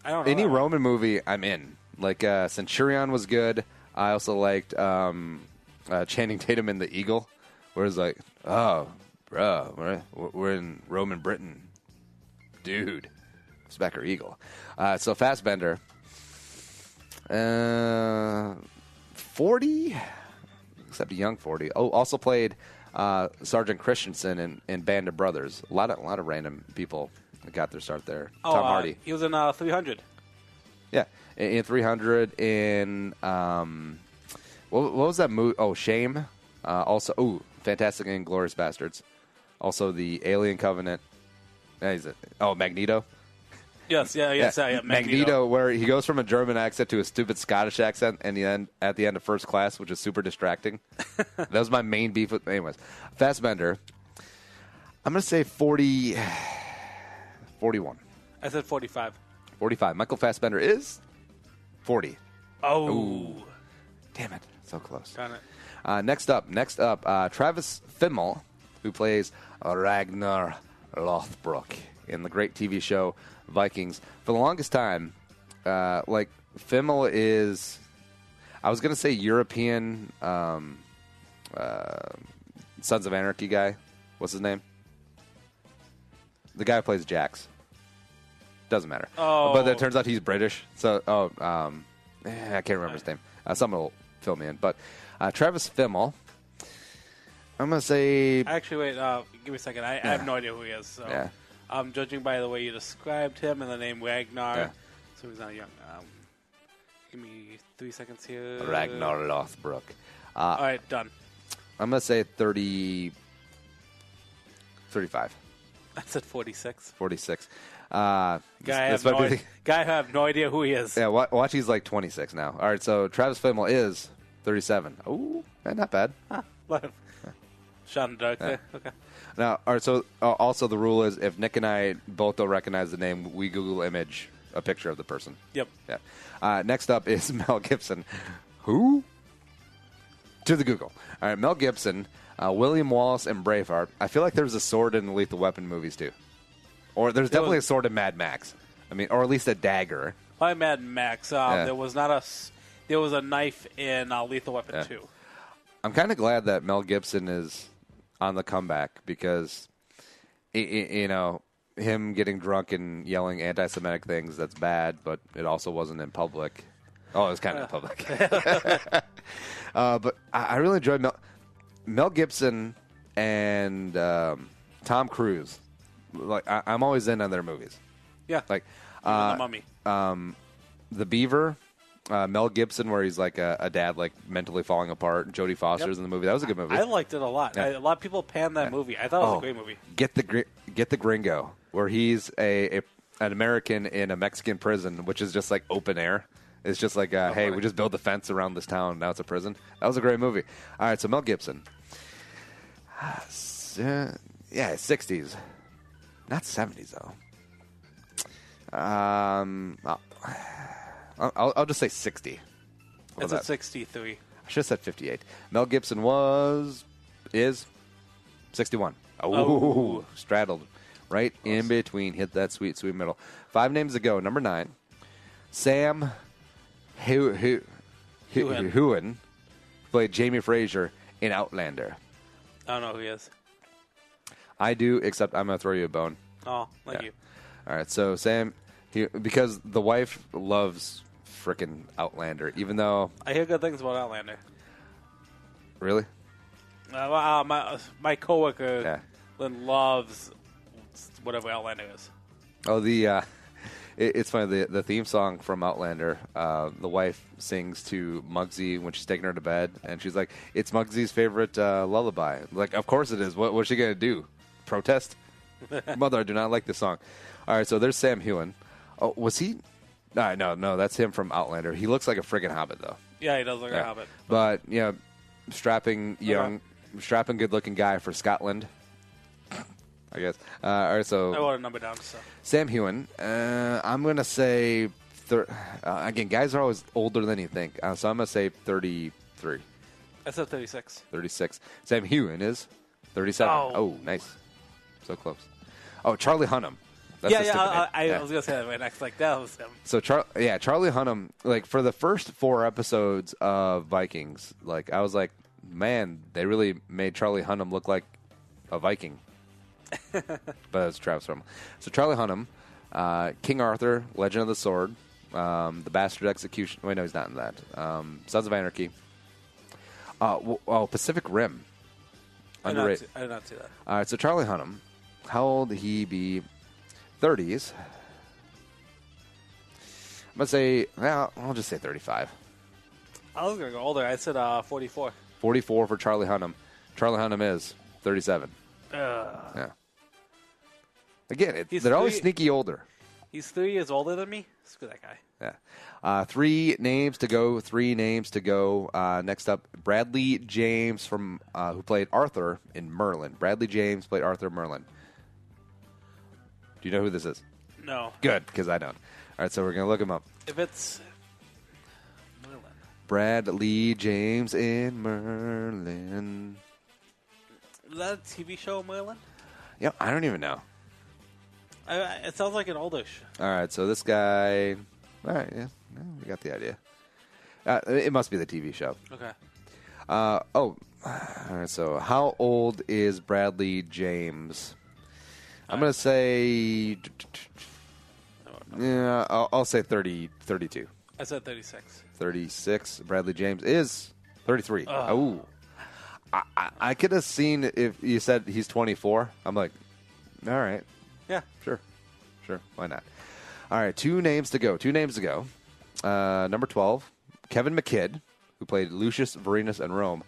[SPEAKER 1] know any Roman movie I'm in. Like, Centurion was good. I also liked Channing Tatum in The Eagle, where it's like, oh, bro, we're in Roman Britain. Dude. Specker Eagle. So Fassbender, 40, except a young 40. Oh, also played Sergeant Christensen in Band of Brothers. A lot of random people got their start there. Tom Hardy.
[SPEAKER 2] He was in 300.
[SPEAKER 1] Yeah, in 300. In what was that movie? Oh, Shame. Also, Fantastic and Glorious Bastards. Also, the Alien Covenant. Magneto.
[SPEAKER 2] Yes,
[SPEAKER 1] Magneto, where he goes from a German accent to a stupid Scottish accent at the end of First Class, which is super distracting. That was my main beef with. Anyways, Fassbender. I'm going to say 41.
[SPEAKER 2] I said 45.
[SPEAKER 1] 45. Michael Fassbender is 40.
[SPEAKER 2] Oh.
[SPEAKER 1] Ooh. Damn it. So close.
[SPEAKER 2] Darn it.
[SPEAKER 1] Next up, Travis Fimmel, who plays Ragnar Lothbrok in the great TV show Vikings. For the longest time, Fimmel is, I was going to say European Sons of Anarchy guy. What's his name? The guy who plays Jax. Doesn't matter.
[SPEAKER 2] Oh.
[SPEAKER 1] But it turns out he's British. So, I can't remember his name. Someone will fill me in. But Travis Fimmel, I'm going to say...
[SPEAKER 2] Actually, wait. Give me a second. I have no idea who he is. So.
[SPEAKER 1] Yeah.
[SPEAKER 2] Judging by the way you described him and the name Ragnar,
[SPEAKER 1] Yeah.
[SPEAKER 2] so he's not young. Give me 3 seconds here.
[SPEAKER 1] Ragnar Lothbrok.
[SPEAKER 2] All right, done.
[SPEAKER 1] I'm going to say 35.
[SPEAKER 2] I said 46.
[SPEAKER 1] 46.
[SPEAKER 2] Guy, I have no idea who he is.
[SPEAKER 1] Yeah, watch, he's like 26 now. All right, so Travis Fimmel is 37. Ooh, not bad.
[SPEAKER 2] Shot in the dark there. Okay.
[SPEAKER 1] Now, all right, so also the rule is if Nick and I both don't recognize the name, we Google image a picture of the person.
[SPEAKER 2] Yep.
[SPEAKER 1] Yeah. Next up is Mel Gibson. Who? To the Google. All right, Mel Gibson, William Wallace, and Braveheart. I feel like there's a sword in the Lethal Weapon movies, too. Or there's definitely a sword in Mad Max. I mean, or at least a dagger.
[SPEAKER 2] By Mad Max. There was there was a knife in Lethal Weapon 2.
[SPEAKER 1] I'm kind of glad that Mel Gibson is on the comeback because, you know, him getting drunk and yelling anti-Semitic things, that's bad, but it also wasn't in public. Oh, it was kind of in public. But I really enjoyed Mel Gibson and Tom Cruise. Like I'm always in on their movies.
[SPEAKER 2] Yeah.
[SPEAKER 1] Like
[SPEAKER 2] The Mummy.
[SPEAKER 1] The Beaver, Mel Gibson, where he's like a dad, like mentally falling apart. Jodie Foster's in the movie. That was a good movie.
[SPEAKER 2] I liked it a lot.
[SPEAKER 1] Yeah.
[SPEAKER 2] A lot of people panned that movie. I thought it was a great movie.
[SPEAKER 1] Get the Gringo, where he's an American in a Mexican prison, which is just like open air. It's just like, hey, we just built a fence around this town. Now it's a prison. That was a great movie. All right, so Mel Gibson. Yeah, 60s. Not 70s, though. I'll just say 60.
[SPEAKER 2] It's at 63.
[SPEAKER 1] I should have said 58. Mel Gibson is 61. Oh, straddled. Right in between. Hit that sweet, sweet middle. 5 names to go. Number 9. Sam Heughan played Jamie Fraser in Outlander.
[SPEAKER 2] I don't know who he is.
[SPEAKER 1] I do, except I'm going to throw you a bone.
[SPEAKER 2] Oh, thank you.
[SPEAKER 1] All right, so Sam, because the wife loves frickin' Outlander, even though...
[SPEAKER 2] I hear good things about Outlander.
[SPEAKER 1] Really?
[SPEAKER 2] My coworker loves whatever Outlander is.
[SPEAKER 1] Oh, it's funny, the theme song from Outlander, the wife sings to Muggsy when she's taking her to bed, and she's like, it's Muggsy's favorite lullaby. Like, of course it is. What's she going to do? Protest? Mother, I do not like this song. All right, so there's Sam Heughan. Oh, was he? No, that's him from Outlander. He looks like a friggin' hobbit, though.
[SPEAKER 2] Yeah, he does look like a hobbit.
[SPEAKER 1] But, strapping, good-looking guy for Scotland, I guess. All right, so...
[SPEAKER 2] I want a number down, so...
[SPEAKER 1] Sam Heughan. I'm going to say... again, guys are always older than you think. So I'm going to say 33.
[SPEAKER 2] I said 36.
[SPEAKER 1] 36. Sam Heughan is 37. Oh, nice. So close. Oh, Charlie Hunnam. That's
[SPEAKER 2] I was going to say that right next. Like, that was him.
[SPEAKER 1] So, Charlie Hunnam, like, for the first 4 episodes of Vikings, like, I was like, man, they really made Charlie Hunnam look like a Viking. But it's Travis Fimmel. So, Charlie Hunnam, King Arthur, Legend of the Sword, The Bastard Execution. Wait, no, he's not in that. Sons of Anarchy. Pacific Rim. Underrated.
[SPEAKER 2] I did not see that.
[SPEAKER 1] All right, so Charlie Hunnam, how old would he be? 30s. I'm going to say, I'll just say 35.
[SPEAKER 2] I was going to go older. I said 44.
[SPEAKER 1] 44 for Charlie Hunnam. Charlie Hunnam is 37. Yeah. Again, they're always sneaky older.
[SPEAKER 2] He's 3 years older than me? Screw that guy.
[SPEAKER 1] Yeah. 3 names to go. Next up, Bradley James from who played Arthur in Merlin. Bradley James played Arthur Merlin. Do you know who this is?
[SPEAKER 2] No.
[SPEAKER 1] Good, because I don't. All right, so we're going to look him up.
[SPEAKER 2] If it's Merlin.
[SPEAKER 1] Bradley James in Merlin.
[SPEAKER 2] Is that a TV show, Merlin?
[SPEAKER 1] Yeah, I don't even know.
[SPEAKER 2] It sounds like an oldish.
[SPEAKER 1] All right, so this guy... All right, yeah, we got the idea. It must be the TV show.
[SPEAKER 2] Okay.
[SPEAKER 1] All right, so how old is Bradley James? I'm going to say... Yeah, I'll say 32.
[SPEAKER 2] I said 36.
[SPEAKER 1] 36. Bradley James is 33. Oh. I could have seen if you said he's 24. I'm like, all right.
[SPEAKER 2] Yeah.
[SPEAKER 1] Sure. Why not? All right. Two names to go. Number 12, Kevin McKidd, who played Lucius Vorenus in Rome.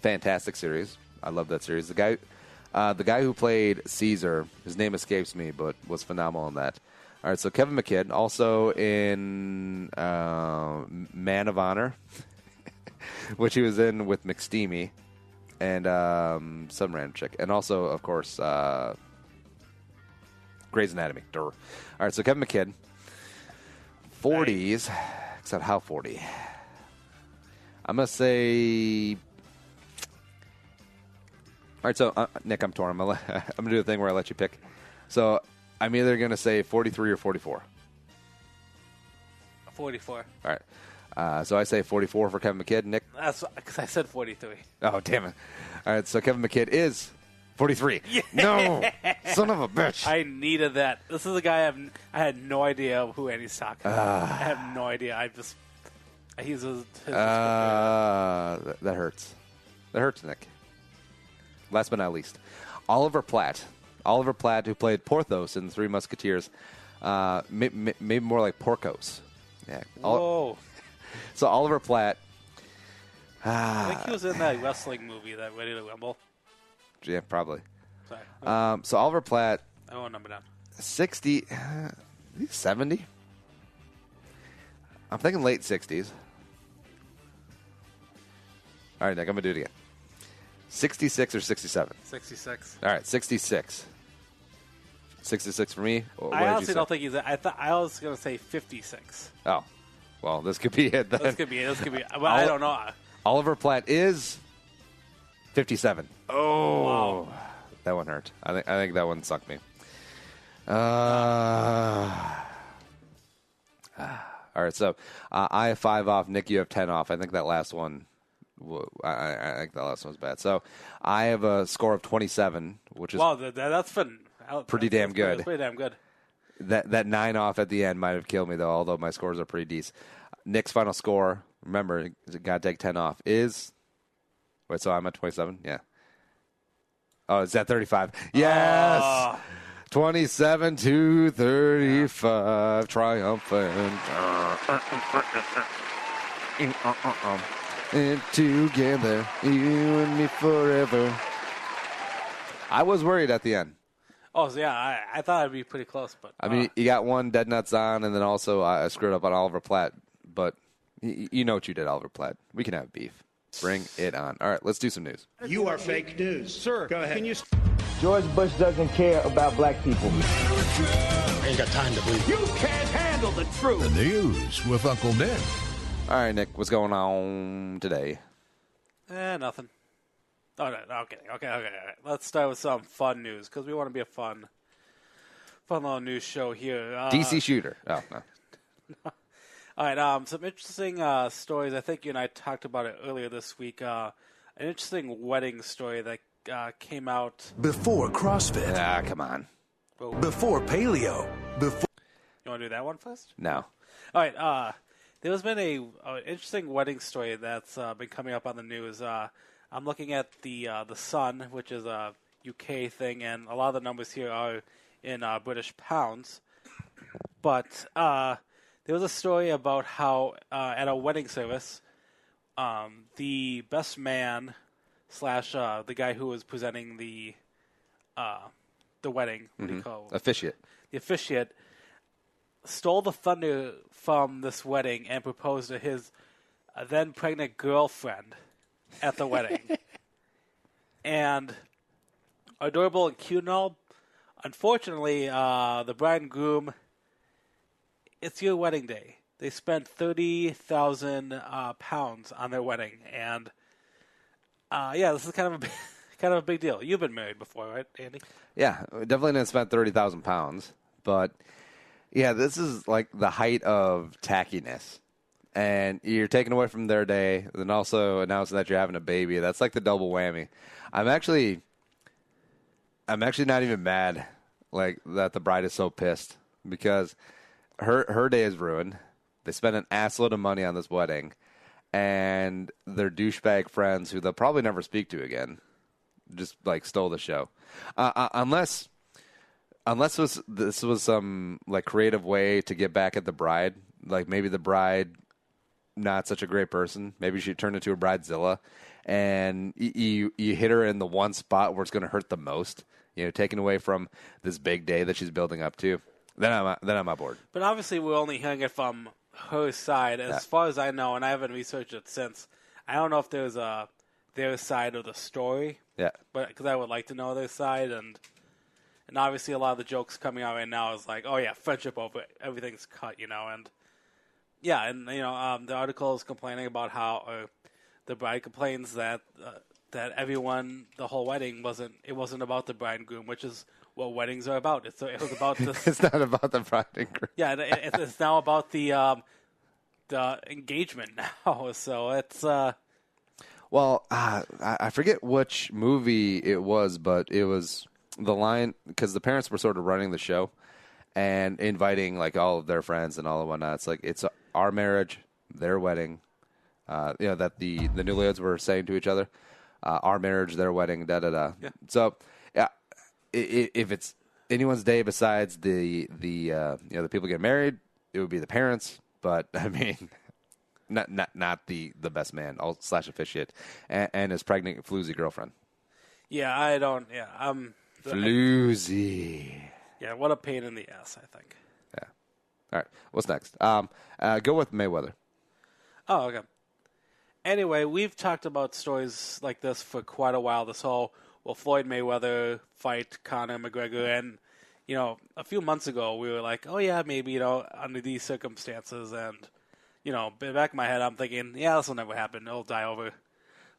[SPEAKER 1] Fantastic series. I love that series. The guy who played Caesar, his name escapes me, but was phenomenal in that. All right, so Kevin McKidd, also in Man of Honor, which he was in with McSteamy, and some random chick. And also, of course, Grey's Anatomy. Durr. All right, so Kevin McKidd, 40s, except how 40? I'm going to say... All right, so, Nick, I'm torn. I'm going to do the thing where I let you pick. So, I'm either going to say 43 or 44.
[SPEAKER 2] 44.
[SPEAKER 1] All right. So I say 44 for Kevin McKidd. Nick?
[SPEAKER 2] That's because I said 43.
[SPEAKER 1] Oh, damn it. All right, so Kevin McKidd is 43.
[SPEAKER 2] Yeah.
[SPEAKER 1] No! Son of a bitch.
[SPEAKER 2] I needed that. This is a guy I had no idea who Andy's talking about. I have no idea. He's his
[SPEAKER 1] that hurts. That hurts, Nick. Last but not least, Oliver Platt. Oliver Platt, who played Porthos in The Three Musketeers. Maybe more like Porcos. Yeah.
[SPEAKER 2] Whoa.
[SPEAKER 1] So Oliver Platt.
[SPEAKER 2] I think he was in that wrestling movie, that Ready to Rumble.
[SPEAKER 1] Yeah, probably.
[SPEAKER 2] Sorry.
[SPEAKER 1] So Oliver Platt.
[SPEAKER 2] I won't number down.
[SPEAKER 1] 60. 70? I'm thinking late 60s. All right, Nick, I'm going to do it again. 66 or 67?
[SPEAKER 2] 66.
[SPEAKER 1] All right, 66. 66 for me.
[SPEAKER 2] I honestly don't think he's. I was going to say 56.
[SPEAKER 1] Oh, well, this could be it then.
[SPEAKER 2] This could be it. But I don't know.
[SPEAKER 1] Oliver Platt is 57. Oh,
[SPEAKER 2] wow.
[SPEAKER 1] That one hurt. I think that one sucked me. All right, so I have 5 off. Nick, you have 10 off. I think that last one. I think that last one was bad. So I have a score of 27, which is
[SPEAKER 2] that's fun.
[SPEAKER 1] Pretty damn good.
[SPEAKER 2] That's pretty damn good.
[SPEAKER 1] That 9 off at the end might have killed me, though, although my scores are pretty decent. Nick's final score, remember, got to take 10 off, is... Wait, so I'm at 27? Yeah. Oh, it's at 35. Yes! 27 to 35. Triumphant. And together, you and me forever. I was worried at the end.
[SPEAKER 2] Oh, so yeah, I thought I'd be pretty close, but
[SPEAKER 1] I mean, you got one dead nuts on, and then also I screwed up on Oliver Platt. But you know what you did, Oliver Platt. We can have beef. Bring it on. All right, let's do some news.
[SPEAKER 11] You are fake news, sir. Go ahead.
[SPEAKER 12] George Bush doesn't care about black people.
[SPEAKER 11] I ain't got time to believe. You can't handle the truth.
[SPEAKER 10] The news with Uncle Nick.
[SPEAKER 1] All right, Nick, what's going on today?
[SPEAKER 2] Nothing. Oh, no, okay. Let's start with some fun news, because we want to be a fun little news show here.
[SPEAKER 1] DC shooter. Oh, no.
[SPEAKER 2] All right, some interesting stories. I think you and I talked about it earlier this week. An interesting wedding story that came out.
[SPEAKER 13] Before CrossFit.
[SPEAKER 1] Ah, come on.
[SPEAKER 13] Before paleo. Before.
[SPEAKER 2] You want to do that one first?
[SPEAKER 1] No.
[SPEAKER 2] All right, there's been an interesting wedding story that's been coming up on the news. I'm looking at the Sun, which is a UK thing, and a lot of the numbers here are in British pounds. But there was a story about how at a wedding service, the best man / the guy who was presenting the wedding, what do you call it?
[SPEAKER 1] Officiate.
[SPEAKER 2] The officiate stole the thunder from this wedding and proposed to his then pregnant girlfriend at the wedding. And adorable and cute and all. Unfortunately, the bride and groom, it's your wedding day. They spent 30,000 pounds on their wedding, and this is kind of a big deal. You've been married before, right, Andy?
[SPEAKER 1] Yeah, definitely didn't spend 30,000 pounds, but yeah, this is like the height of tackiness. And you're taking away from their day, and then also announcing that you're having a baby. That's like the double whammy. I'm actually not even mad like that the bride is so pissed, because her day is ruined. They spent an assload of money on this wedding, and their douchebag friends, who they'll probably never speak to again, just like stole the show. Unless this was some like creative way to get back at the bride. Like maybe the bride, not such a great person. Maybe she turned into a bridezilla, and you hit her in the one spot where it's going to hurt the most. Taken away from this big day that she's building up to. Then I'm on board.
[SPEAKER 2] But obviously, we're only hearing it from her side, as far as I know, and I haven't researched it since. I don't know if there's their side of the story.
[SPEAKER 1] Yeah.
[SPEAKER 2] But because I would like to know their side, and obviously a lot of the jokes coming out right now is like, oh yeah, friendship over everything's cut, and yeah, and the article is complaining about how the bride complains that everyone, the whole wedding wasn't about the bride and groom, which is what weddings are about. It was about this.
[SPEAKER 1] It's not about the bride and groom.
[SPEAKER 2] Yeah, it's now about the engagement now. So it's
[SPEAKER 1] Well, I forget which movie it was, but it was the line, because the parents were sort of running the show and inviting like all of their friends and all of whatnot. It's like, it's our marriage, their wedding, that the newlyweds were saying to each other, our marriage, their wedding, da-da-da.
[SPEAKER 2] Yeah.
[SPEAKER 1] So, yeah, if it's anyone's day besides the people get married, it would be the parents. But I mean, not the best man / officiate and his pregnant floozy girlfriend.
[SPEAKER 2] Yeah, I don't. Yeah,
[SPEAKER 1] floozy.
[SPEAKER 2] Yeah, what a pain in the ass, I think.
[SPEAKER 1] Yeah. All right. What's next? Go with Mayweather.
[SPEAKER 2] Oh, okay. Anyway, we've talked about stories like this for quite a while. This whole Floyd Mayweather fight Conor McGregor, and a few months ago we were like, oh yeah, maybe under these circumstances, and back in my head I'm thinking, yeah, this will never happen. It'll die over.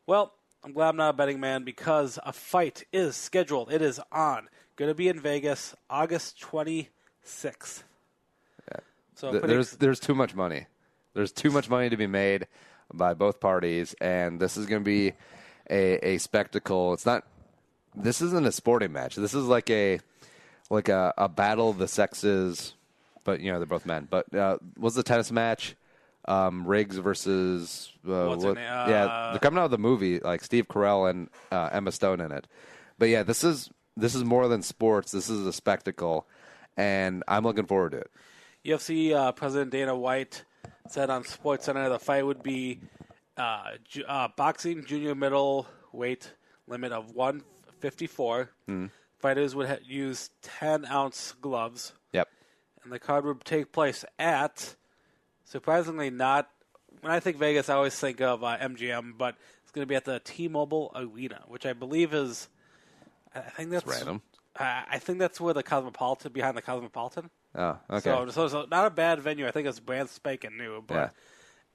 [SPEAKER 2] Well, I'm glad I'm not a betting man, because a fight is scheduled. It is on. Going to be in Vegas, August 26th.
[SPEAKER 1] Yeah.
[SPEAKER 2] So
[SPEAKER 1] there's too much money. There's too much money to be made by both parties, and this is going to be a spectacle. This isn't a sporting match. This is like a battle of the sexes, but they're both men. But what's the tennis match? Riggs versus
[SPEAKER 2] what's her name?
[SPEAKER 1] Yeah, they're coming out of the movie, like Steve Carell and Emma Stone in it. But yeah, this is more than sports. This is a spectacle, and I'm looking forward to it.
[SPEAKER 2] UFC President Dana White said on SportsCenter the fight would be boxing junior middleweight limit of 154. Fighters would use 10-ounce gloves.
[SPEAKER 1] Yep.
[SPEAKER 2] And the card would take place at, surprisingly not, when I think Vegas, I always think of MGM, but it's going to be at the T-Mobile Arena, which I believe is, I think that's
[SPEAKER 1] random.
[SPEAKER 2] I think that's where behind the Cosmopolitan.
[SPEAKER 1] Oh, okay.
[SPEAKER 2] So not a bad venue. I think it's brand spanking new, but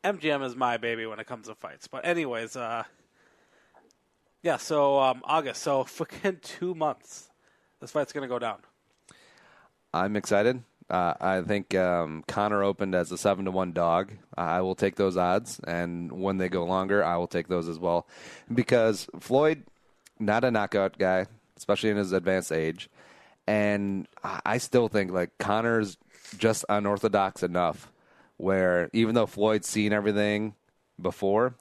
[SPEAKER 2] MGM is my baby when it comes to fights. But anyways, so August. So freaking 2 months, this fight's going to go down.
[SPEAKER 1] I'm excited. I think Conor opened as a 7-1 dog. I will take those odds, and when they go longer, I will take those as well. Because Floyd, not a knockout guy, especially in his advanced age. And I still think like Conor's just unorthodox enough where even though Floyd's seen everything before,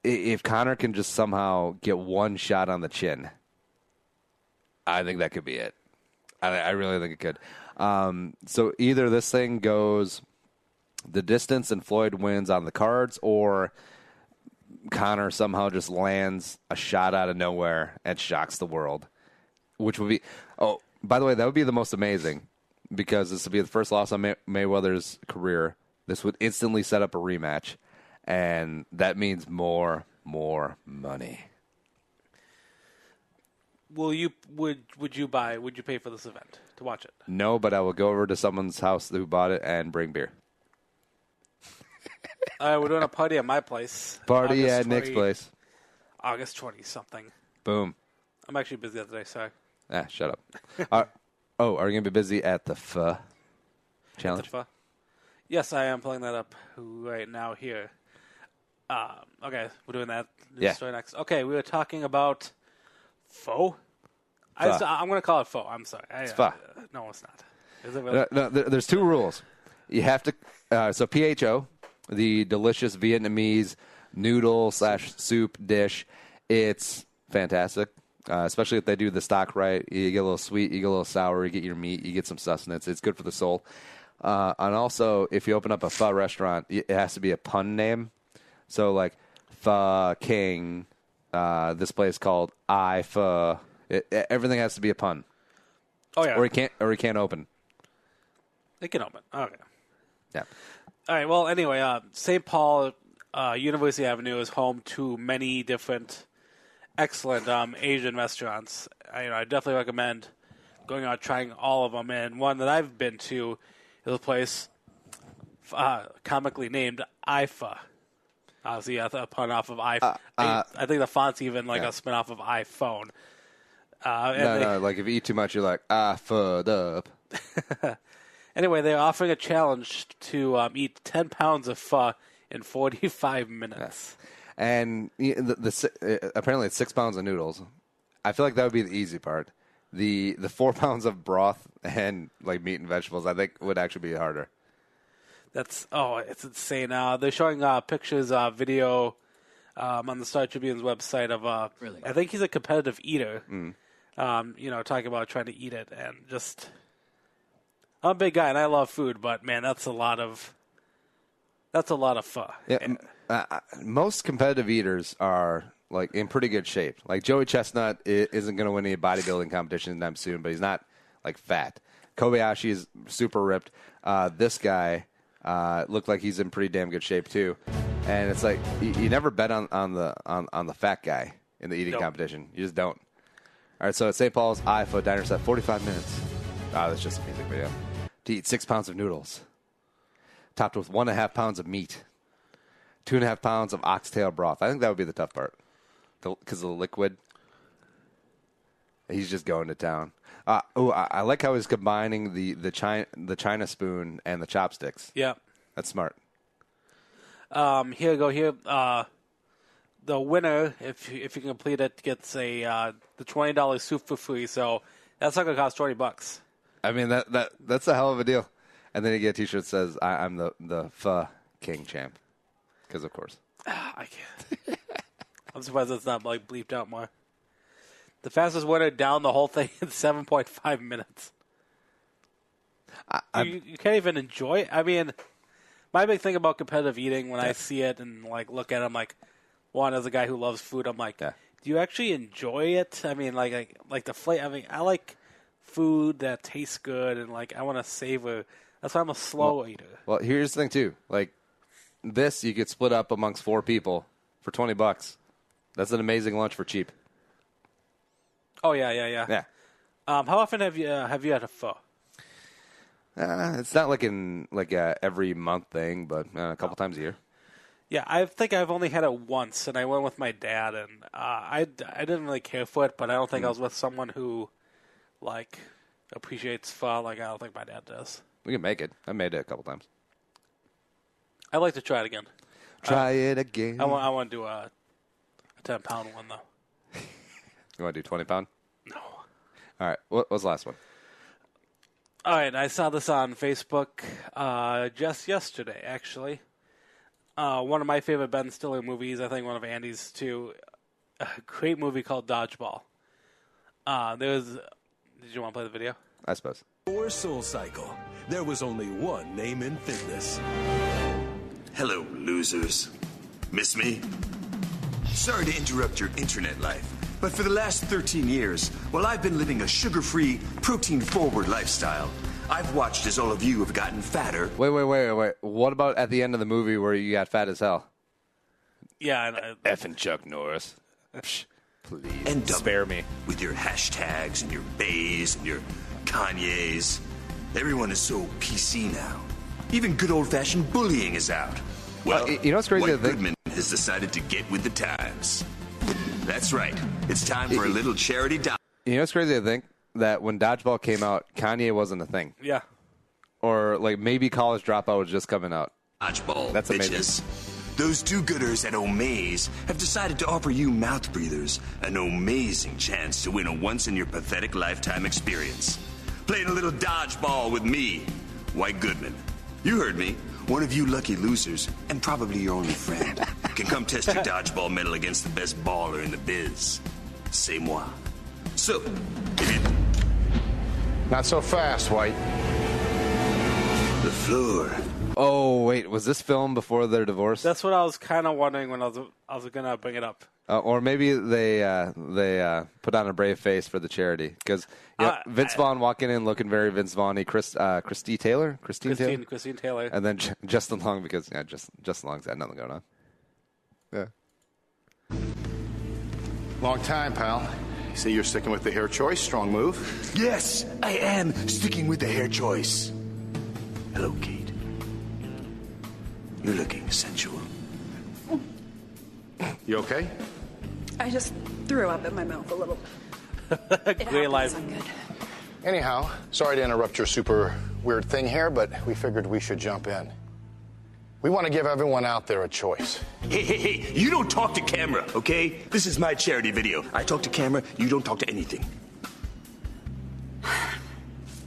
[SPEAKER 1] if Conor can just somehow get one shot on the chin, I think that could be it. I really think it could. So either this thing goes the distance and Floyd wins on the cards, or Conor somehow just lands a shot out of nowhere and shocks the world. Which would be, oh, by the way, that would be the most amazing, because this would be the first loss on Mayweather's career. This would instantly set up a rematch, and that means more money.
[SPEAKER 2] Would you pay for this event to watch it?
[SPEAKER 1] No, but I will go over to someone's house who bought it and bring beer.
[SPEAKER 2] We're doing a party at my place.
[SPEAKER 1] Party at Nick's place.
[SPEAKER 2] August 20-something.
[SPEAKER 1] Boom.
[SPEAKER 2] I'm actually busy that day, sorry.
[SPEAKER 1] Shut up. Are you going to be busy at the Pho Challenge?
[SPEAKER 2] At the Pho? Yes, I am pulling that up right now here. Okay, we're doing that story next. Okay, we were talking about Pho? I'm going to call it Pho. I'm sorry.
[SPEAKER 1] It's Pho.
[SPEAKER 2] No, it's not. Is it really?
[SPEAKER 1] No, there's two rules. You have to. So PHO, the delicious Vietnamese noodle/soup dish. It's fantastic, especially if they do the stock right. You get a little sweet, you get a little sour, you get your meat, you get some sustenance. It's good for the soul. And also, if you open up a pho restaurant, it has to be a pun name. So like Pho King, this place called I Pho. Everything has to be a pun.
[SPEAKER 2] Oh yeah.
[SPEAKER 1] Or he can't open.
[SPEAKER 2] They can open. Okay.
[SPEAKER 1] Yeah.
[SPEAKER 2] All right. Well, anyway, St. Paul University Avenue is home to many different excellent Asian restaurants. I definitely recommend going out trying all of them. And one that I've been to is a place comically named iPhone. Obviously, a pun off of iPhone. I think the font's even like a spin off of iPhone.
[SPEAKER 1] No, like if you eat too much, you're like, fucked up.
[SPEAKER 2] Anyway, they're offering a challenge to eat 10 pounds of pho in 45 minutes.
[SPEAKER 1] And apparently it's 6 pounds of noodles. I feel like that would be the easy part. The 4 pounds of broth and like meat and vegetables, I think would actually be harder.
[SPEAKER 2] It's insane. They're showing pictures, video on the Star Tribune's website of
[SPEAKER 14] Really?
[SPEAKER 2] I think he's a competitive eater. Talking about trying to eat it and just. I'm a big guy and I love food, but man, that's a lot of pho.
[SPEAKER 1] Yeah, most competitive eaters are like in pretty good shape. Like Joey Chestnut isn't going to win any bodybuilding competition anytime soon, but he's not like fat. Kobayashi is super ripped. This guy looked like he's in pretty damn good shape too. And it's like you never bet on the fat guy in the eating competition. You just don't. All right, so at St. Paul's iPhone Diner set 45 minutes. That's just a music video. To eat 6 pounds of noodles, topped with 1.5 pounds of meat, 2.5 pounds of oxtail broth. I think that would be the tough part because of the liquid. He's just going to town. I like how he's combining the China spoon and the chopsticks.
[SPEAKER 2] Yeah,
[SPEAKER 1] that's smart.
[SPEAKER 2] Here. The winner, if you complete it, gets the $20 soup for free. So that's not going to cost $20.
[SPEAKER 1] I mean that's a hell of a deal. And then you get a T-shirt that says I'm the Pho King champ, because of course.
[SPEAKER 2] I can't. I'm surprised it's not like bleeped out more. The fastest winner down the whole thing in 7.5 minutes. You can't even enjoy it. I mean, my big thing about competitive eating when I see it and like look at it, I'm like, one, as a guy who loves food, I'm like, do you actually enjoy it? I mean, like the flavor. I mean, I like food that tastes good and like I want to savor. That's why I'm a slow eater.
[SPEAKER 1] Well, here's the thing too. Like this, you could split up amongst 4 people for $20. That's an amazing lunch for cheap.
[SPEAKER 2] Oh yeah. How often have you had a pho?
[SPEAKER 1] It's not like every month thing, but a couple times a year.
[SPEAKER 2] Yeah, I think I've only had it once, and I went with my dad, and I didn't really care for it, but I don't think I was with someone who like appreciates pho like I don't think my dad does.
[SPEAKER 1] We can make it. I made it a couple times.
[SPEAKER 2] I'd like to try it again.
[SPEAKER 1] Try it again.
[SPEAKER 2] I want to do a 10-pound one though.
[SPEAKER 1] You want to do 20 pound?
[SPEAKER 2] No.
[SPEAKER 1] All right. What was the last one?
[SPEAKER 2] All right. I saw this on Facebook just yesterday, actually. One of my favorite Ben Stiller movies, I think one of Andy's too. A great movie called Dodgeball. Did you want to play the video?
[SPEAKER 1] I suppose.
[SPEAKER 13] For SoulCycle, there was only one name in fitness.
[SPEAKER 15] Hello, losers. Miss me? Sorry to interrupt your internet life, but for the last 13 years, while I've been living a sugar-free, protein-forward lifestyle, I've watched as all of you have gotten fatter.
[SPEAKER 1] Wait. What about at the end of the movie where you got fat as hell?
[SPEAKER 2] Yeah.
[SPEAKER 1] Effing Chuck Norris. Psh, please.
[SPEAKER 15] And
[SPEAKER 1] spare me.
[SPEAKER 15] With your hashtags and your bays and your Kanye's. Everyone is so PC now. Even good old-fashioned bullying is out. Well,
[SPEAKER 1] you know what's crazy?
[SPEAKER 15] White Goodman has decided to get with the times. That's right. It's time for a little charity dollar.
[SPEAKER 1] You know what's crazy? I think that when Dodgeball came out, Kanye wasn't a thing.
[SPEAKER 2] Yeah.
[SPEAKER 1] Or like maybe College Dropout was just coming out.
[SPEAKER 15] Dodgeball.
[SPEAKER 1] That's amazing.
[SPEAKER 15] Bitches. Those do-gooders at Omaze have decided to offer you mouth breathers an amazing chance to win a once-in-your-pathetic lifetime experience. Playing a little dodgeball with me, White Goodman. You heard me. One of you lucky losers, and probably your only friend, can come test your dodgeball medal against the best baller in the biz. C'est moi. So,
[SPEAKER 11] Not so fast, White.
[SPEAKER 15] The floor.
[SPEAKER 1] Oh, wait. Was this filmed before their divorce?
[SPEAKER 2] That's what I was kind of wondering when I was going to bring it up.
[SPEAKER 1] Or maybe they put on a brave face for the charity. Because Vince Vaughn walking in looking very Vince Vaughn-y. Christine Taylor?
[SPEAKER 2] Christine Taylor.
[SPEAKER 1] And then Justin Long, because Justin Long's had nothing going on. Yeah.
[SPEAKER 11] Long time, pal. You say you're sticking with the hair choice. Strong move.
[SPEAKER 15] Yes, I am sticking with the hair choice. Hello, Kate. You're looking sensual.
[SPEAKER 11] You okay?
[SPEAKER 9] I just threw up in my mouth a little.
[SPEAKER 2] Great life.
[SPEAKER 9] I'm good.
[SPEAKER 11] Anyhow, sorry to interrupt your super weird thing here, but we figured we should jump in. We want to give everyone out there a choice.
[SPEAKER 15] Hey, you don't talk to camera, okay? This is my charity video. I talk to camera, you don't talk to anything.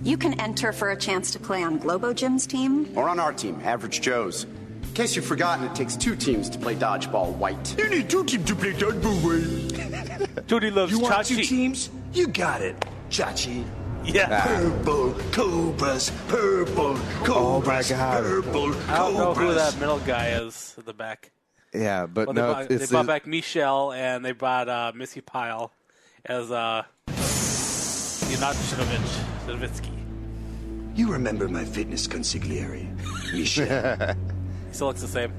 [SPEAKER 9] You can enter for a chance to play on Globo Jim's team.
[SPEAKER 14] Or on our team, Average Joe's. In case you've forgotten, it takes 2 teams to play dodgeball, White.
[SPEAKER 15] You need 2 teams to play dodgeball, White.
[SPEAKER 2] Judy loves
[SPEAKER 15] You want
[SPEAKER 2] Chachi.
[SPEAKER 15] 2 teams? You got it. Chachi.
[SPEAKER 2] Yeah.
[SPEAKER 15] Purple cobras, purple cobras,
[SPEAKER 1] God.
[SPEAKER 15] purple cobras.
[SPEAKER 2] I don't know who that middle guy is at the back.
[SPEAKER 1] Yeah, but
[SPEAKER 2] Well,
[SPEAKER 1] no,
[SPEAKER 2] they brought back Michelle, and they brought Missy Pyle as Shavitsky.
[SPEAKER 15] You remember my fitness consigliere, Michelle.
[SPEAKER 2] He still looks the same.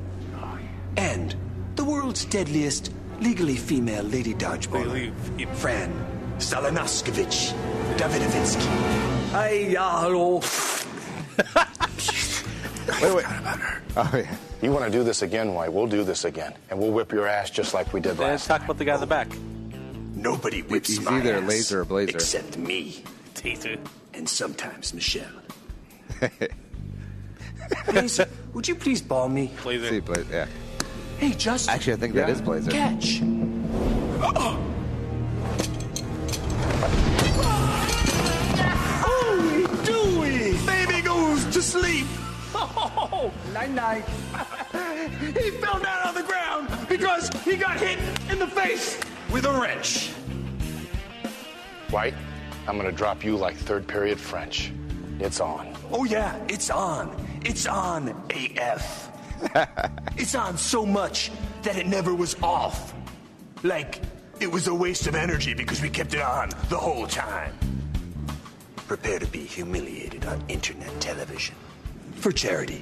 [SPEAKER 15] And the world's deadliest legally female lady dodgeballer, Fran Salanaskevich Davidovitsky.
[SPEAKER 11] Hello. Wait.
[SPEAKER 1] Oh, yeah.
[SPEAKER 11] You want to do this again, White? We'll do this again. And we'll whip your ass just like we did
[SPEAKER 2] Let's
[SPEAKER 11] last
[SPEAKER 2] talk
[SPEAKER 11] time.
[SPEAKER 2] about the guy in the back.
[SPEAKER 15] Nobody whips
[SPEAKER 1] He's
[SPEAKER 15] my
[SPEAKER 1] either
[SPEAKER 15] ass
[SPEAKER 1] Laser or Blazer.
[SPEAKER 15] except me.
[SPEAKER 2] Taser.
[SPEAKER 15] And sometimes Michelle. Blazer, would you please ball me?
[SPEAKER 2] Blazer.
[SPEAKER 1] See, Blazer, yeah.
[SPEAKER 15] Hey, Justin.
[SPEAKER 1] Actually, I think that is Blazer.
[SPEAKER 15] Catch. Oh, Dewey! Baby goes to sleep. Oh, night-night. He fell down on the ground because he got hit in the face with a wrench.
[SPEAKER 11] White, I'm going to drop you like third period French. It's on.
[SPEAKER 15] Oh, yeah, it's on. It's on AF. It's on so much that it never was off. Like, it was a waste of energy because we kept it on the whole time. Prepare to be humiliated on internet television. For charity.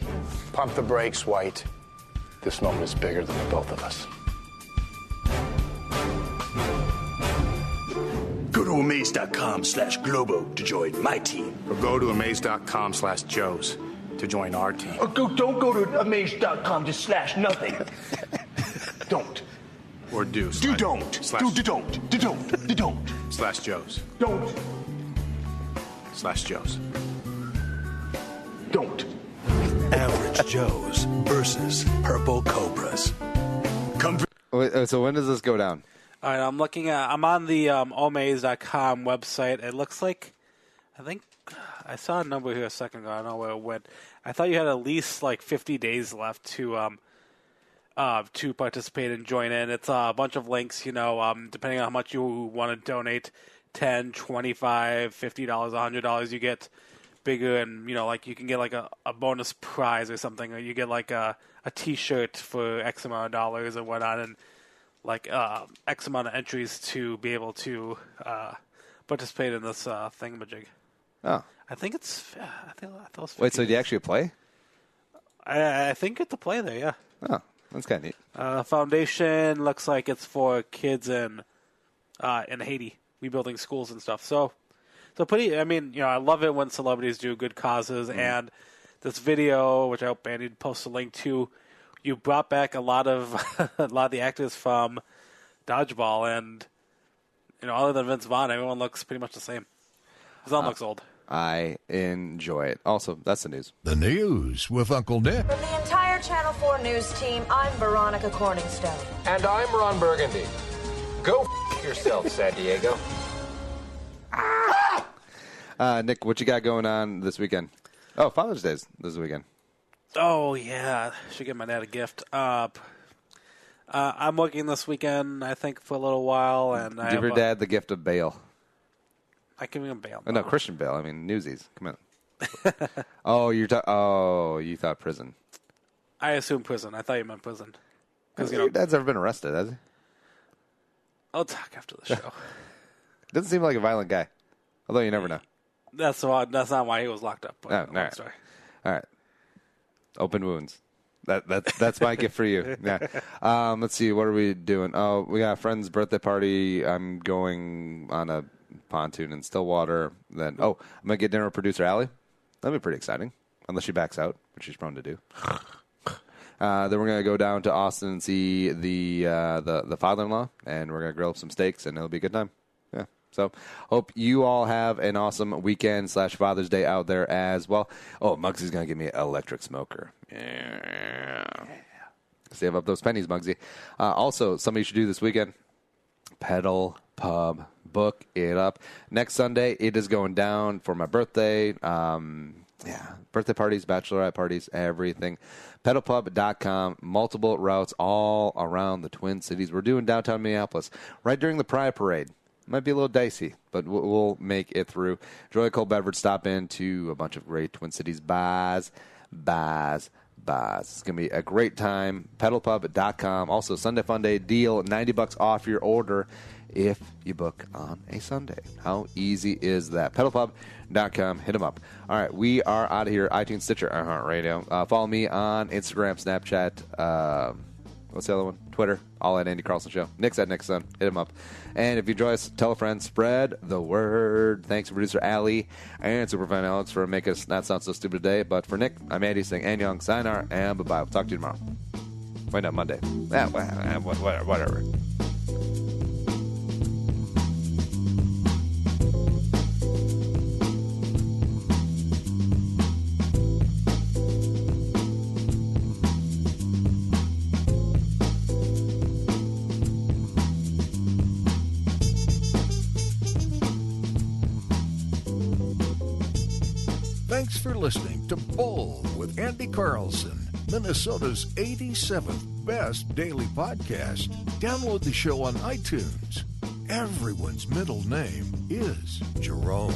[SPEAKER 11] Pump the brakes, White. This moment is bigger than the both of us.
[SPEAKER 15] Go to amaze.com/Globo to join my team.
[SPEAKER 11] Or go to amaze.com/Joes to join our team.
[SPEAKER 15] Or don't go to amaze.com just /nothing. Don't.
[SPEAKER 11] Or do.
[SPEAKER 15] Do don't. Do don't.
[SPEAKER 11] /Joes.
[SPEAKER 15] Don't.
[SPEAKER 11] /Joes.
[SPEAKER 15] Don't.
[SPEAKER 13] Average Joe's versus Purple Cobras.
[SPEAKER 1] Wait, so when does this go down?
[SPEAKER 2] All right, I'm on the omaze.com website. It looks like, I think, I saw a number here a second ago. I don't know where it went. I thought you had at least like 50 days left to participate and join in. It's a bunch of links, depending on how much you want to donate, $10, $25, $50, $100, you get bigger, and like you can get like a bonus prize or something, or you get like a T-shirt for X amount of dollars or whatnot, and like X amount of entries to be able to participate in this thingamajig.
[SPEAKER 1] Oh,
[SPEAKER 2] I think it's. I thought it was 50
[SPEAKER 1] wait. So do you
[SPEAKER 2] days.
[SPEAKER 1] actually play?
[SPEAKER 2] I think you get to play there. Yeah.
[SPEAKER 1] Oh, that's kind of neat.
[SPEAKER 2] Foundation looks like it's for kids in Haiti, rebuilding schools and stuff. So pretty. I mean, I love it when celebrities do good causes. And this video, which I hope Andy posts a link to, you brought back a lot of the actors from Dodgeball, and other than Vince Vaughn, everyone looks pretty much the same. Vince Vaughn looks old.
[SPEAKER 1] I enjoy it. Also, that's the news.
[SPEAKER 10] The news with Uncle Nick.
[SPEAKER 16] From the entire Channel 4 news team, I'm Veronica Corningstone.
[SPEAKER 17] And I'm Ron Burgundy. Go yourself, San Diego.
[SPEAKER 1] Nick, what you got going on this weekend? Oh, Father's Day is this weekend.
[SPEAKER 2] Oh, yeah. Should get my dad a gift. I'm working this weekend, I think, for a little while. And
[SPEAKER 1] Give your dad the gift of bail.
[SPEAKER 2] I can give him bail.
[SPEAKER 1] No, Christian Bale. I mean, Newsies. Come on. You thought prison.
[SPEAKER 2] I assume prison. I thought you meant prison.
[SPEAKER 1] Your dad's ever been arrested, has he?
[SPEAKER 2] I'll talk after the show.
[SPEAKER 1] Doesn't seem like a violent guy. Although you never know.
[SPEAKER 2] That's not why he was locked up.
[SPEAKER 1] All right. Open wounds. That's my gift for you. Yeah. Let's see. What are we doing? Oh, we got a friend's birthday party. I'm going on a pontoon in Stillwater. Then, I'm going to get dinner with producer Allie. That'll be pretty exciting. Unless she backs out, which she's prone to do. Then we're going to go down to Austin and see the father-in-law, and we're going to grill up some steaks, and it'll be a good time. Yeah. So hope you all have an awesome weekend / Father's Day out there as well. Oh, Muggsy's going to give me an electric smoker. Yeah. Save up those pennies, Muggsy. Also, something you should do this weekend, Pedal Pub. Book it up. Next Sunday, it is going down for my birthday. Birthday parties, bachelorette parties, everything. Pedalpub.com, multiple routes all around the Twin Cities. We're doing downtown Minneapolis right during the Pride Parade. Might be a little dicey, but we'll make it through. Enjoy a cold beverage. Stop into a bunch of great Twin Cities bars. It's going to be a great time. Pedalpub.com. Also, Sunday Fun Day deal, $90 off your order if you book on a Sunday. How easy is that? Pedalpub.com. Hit them up. All right, we are out of here. iTunes, Stitcher, iHeartRadio. Follow me on Instagram, Snapchat, what's the other one? Twitter, all at Andy Carlson Show. Nick's at Nick's Son. Hit him up. And if you enjoy us, tell a friend. Spread the word. Thanks to producer Allie and Superfan Alex for making us not sound so stupid today. But for Nick, I'm Andy saying, and Young, sayonara, and bye-bye. We'll talk to you tomorrow. Wait, not Monday. Whatever.
[SPEAKER 10] Thanks for listening to Bowl with Andy Carlson, Minnesota's 87th best daily podcast. Download the show on iTunes. Everyone's middle name is Jerome.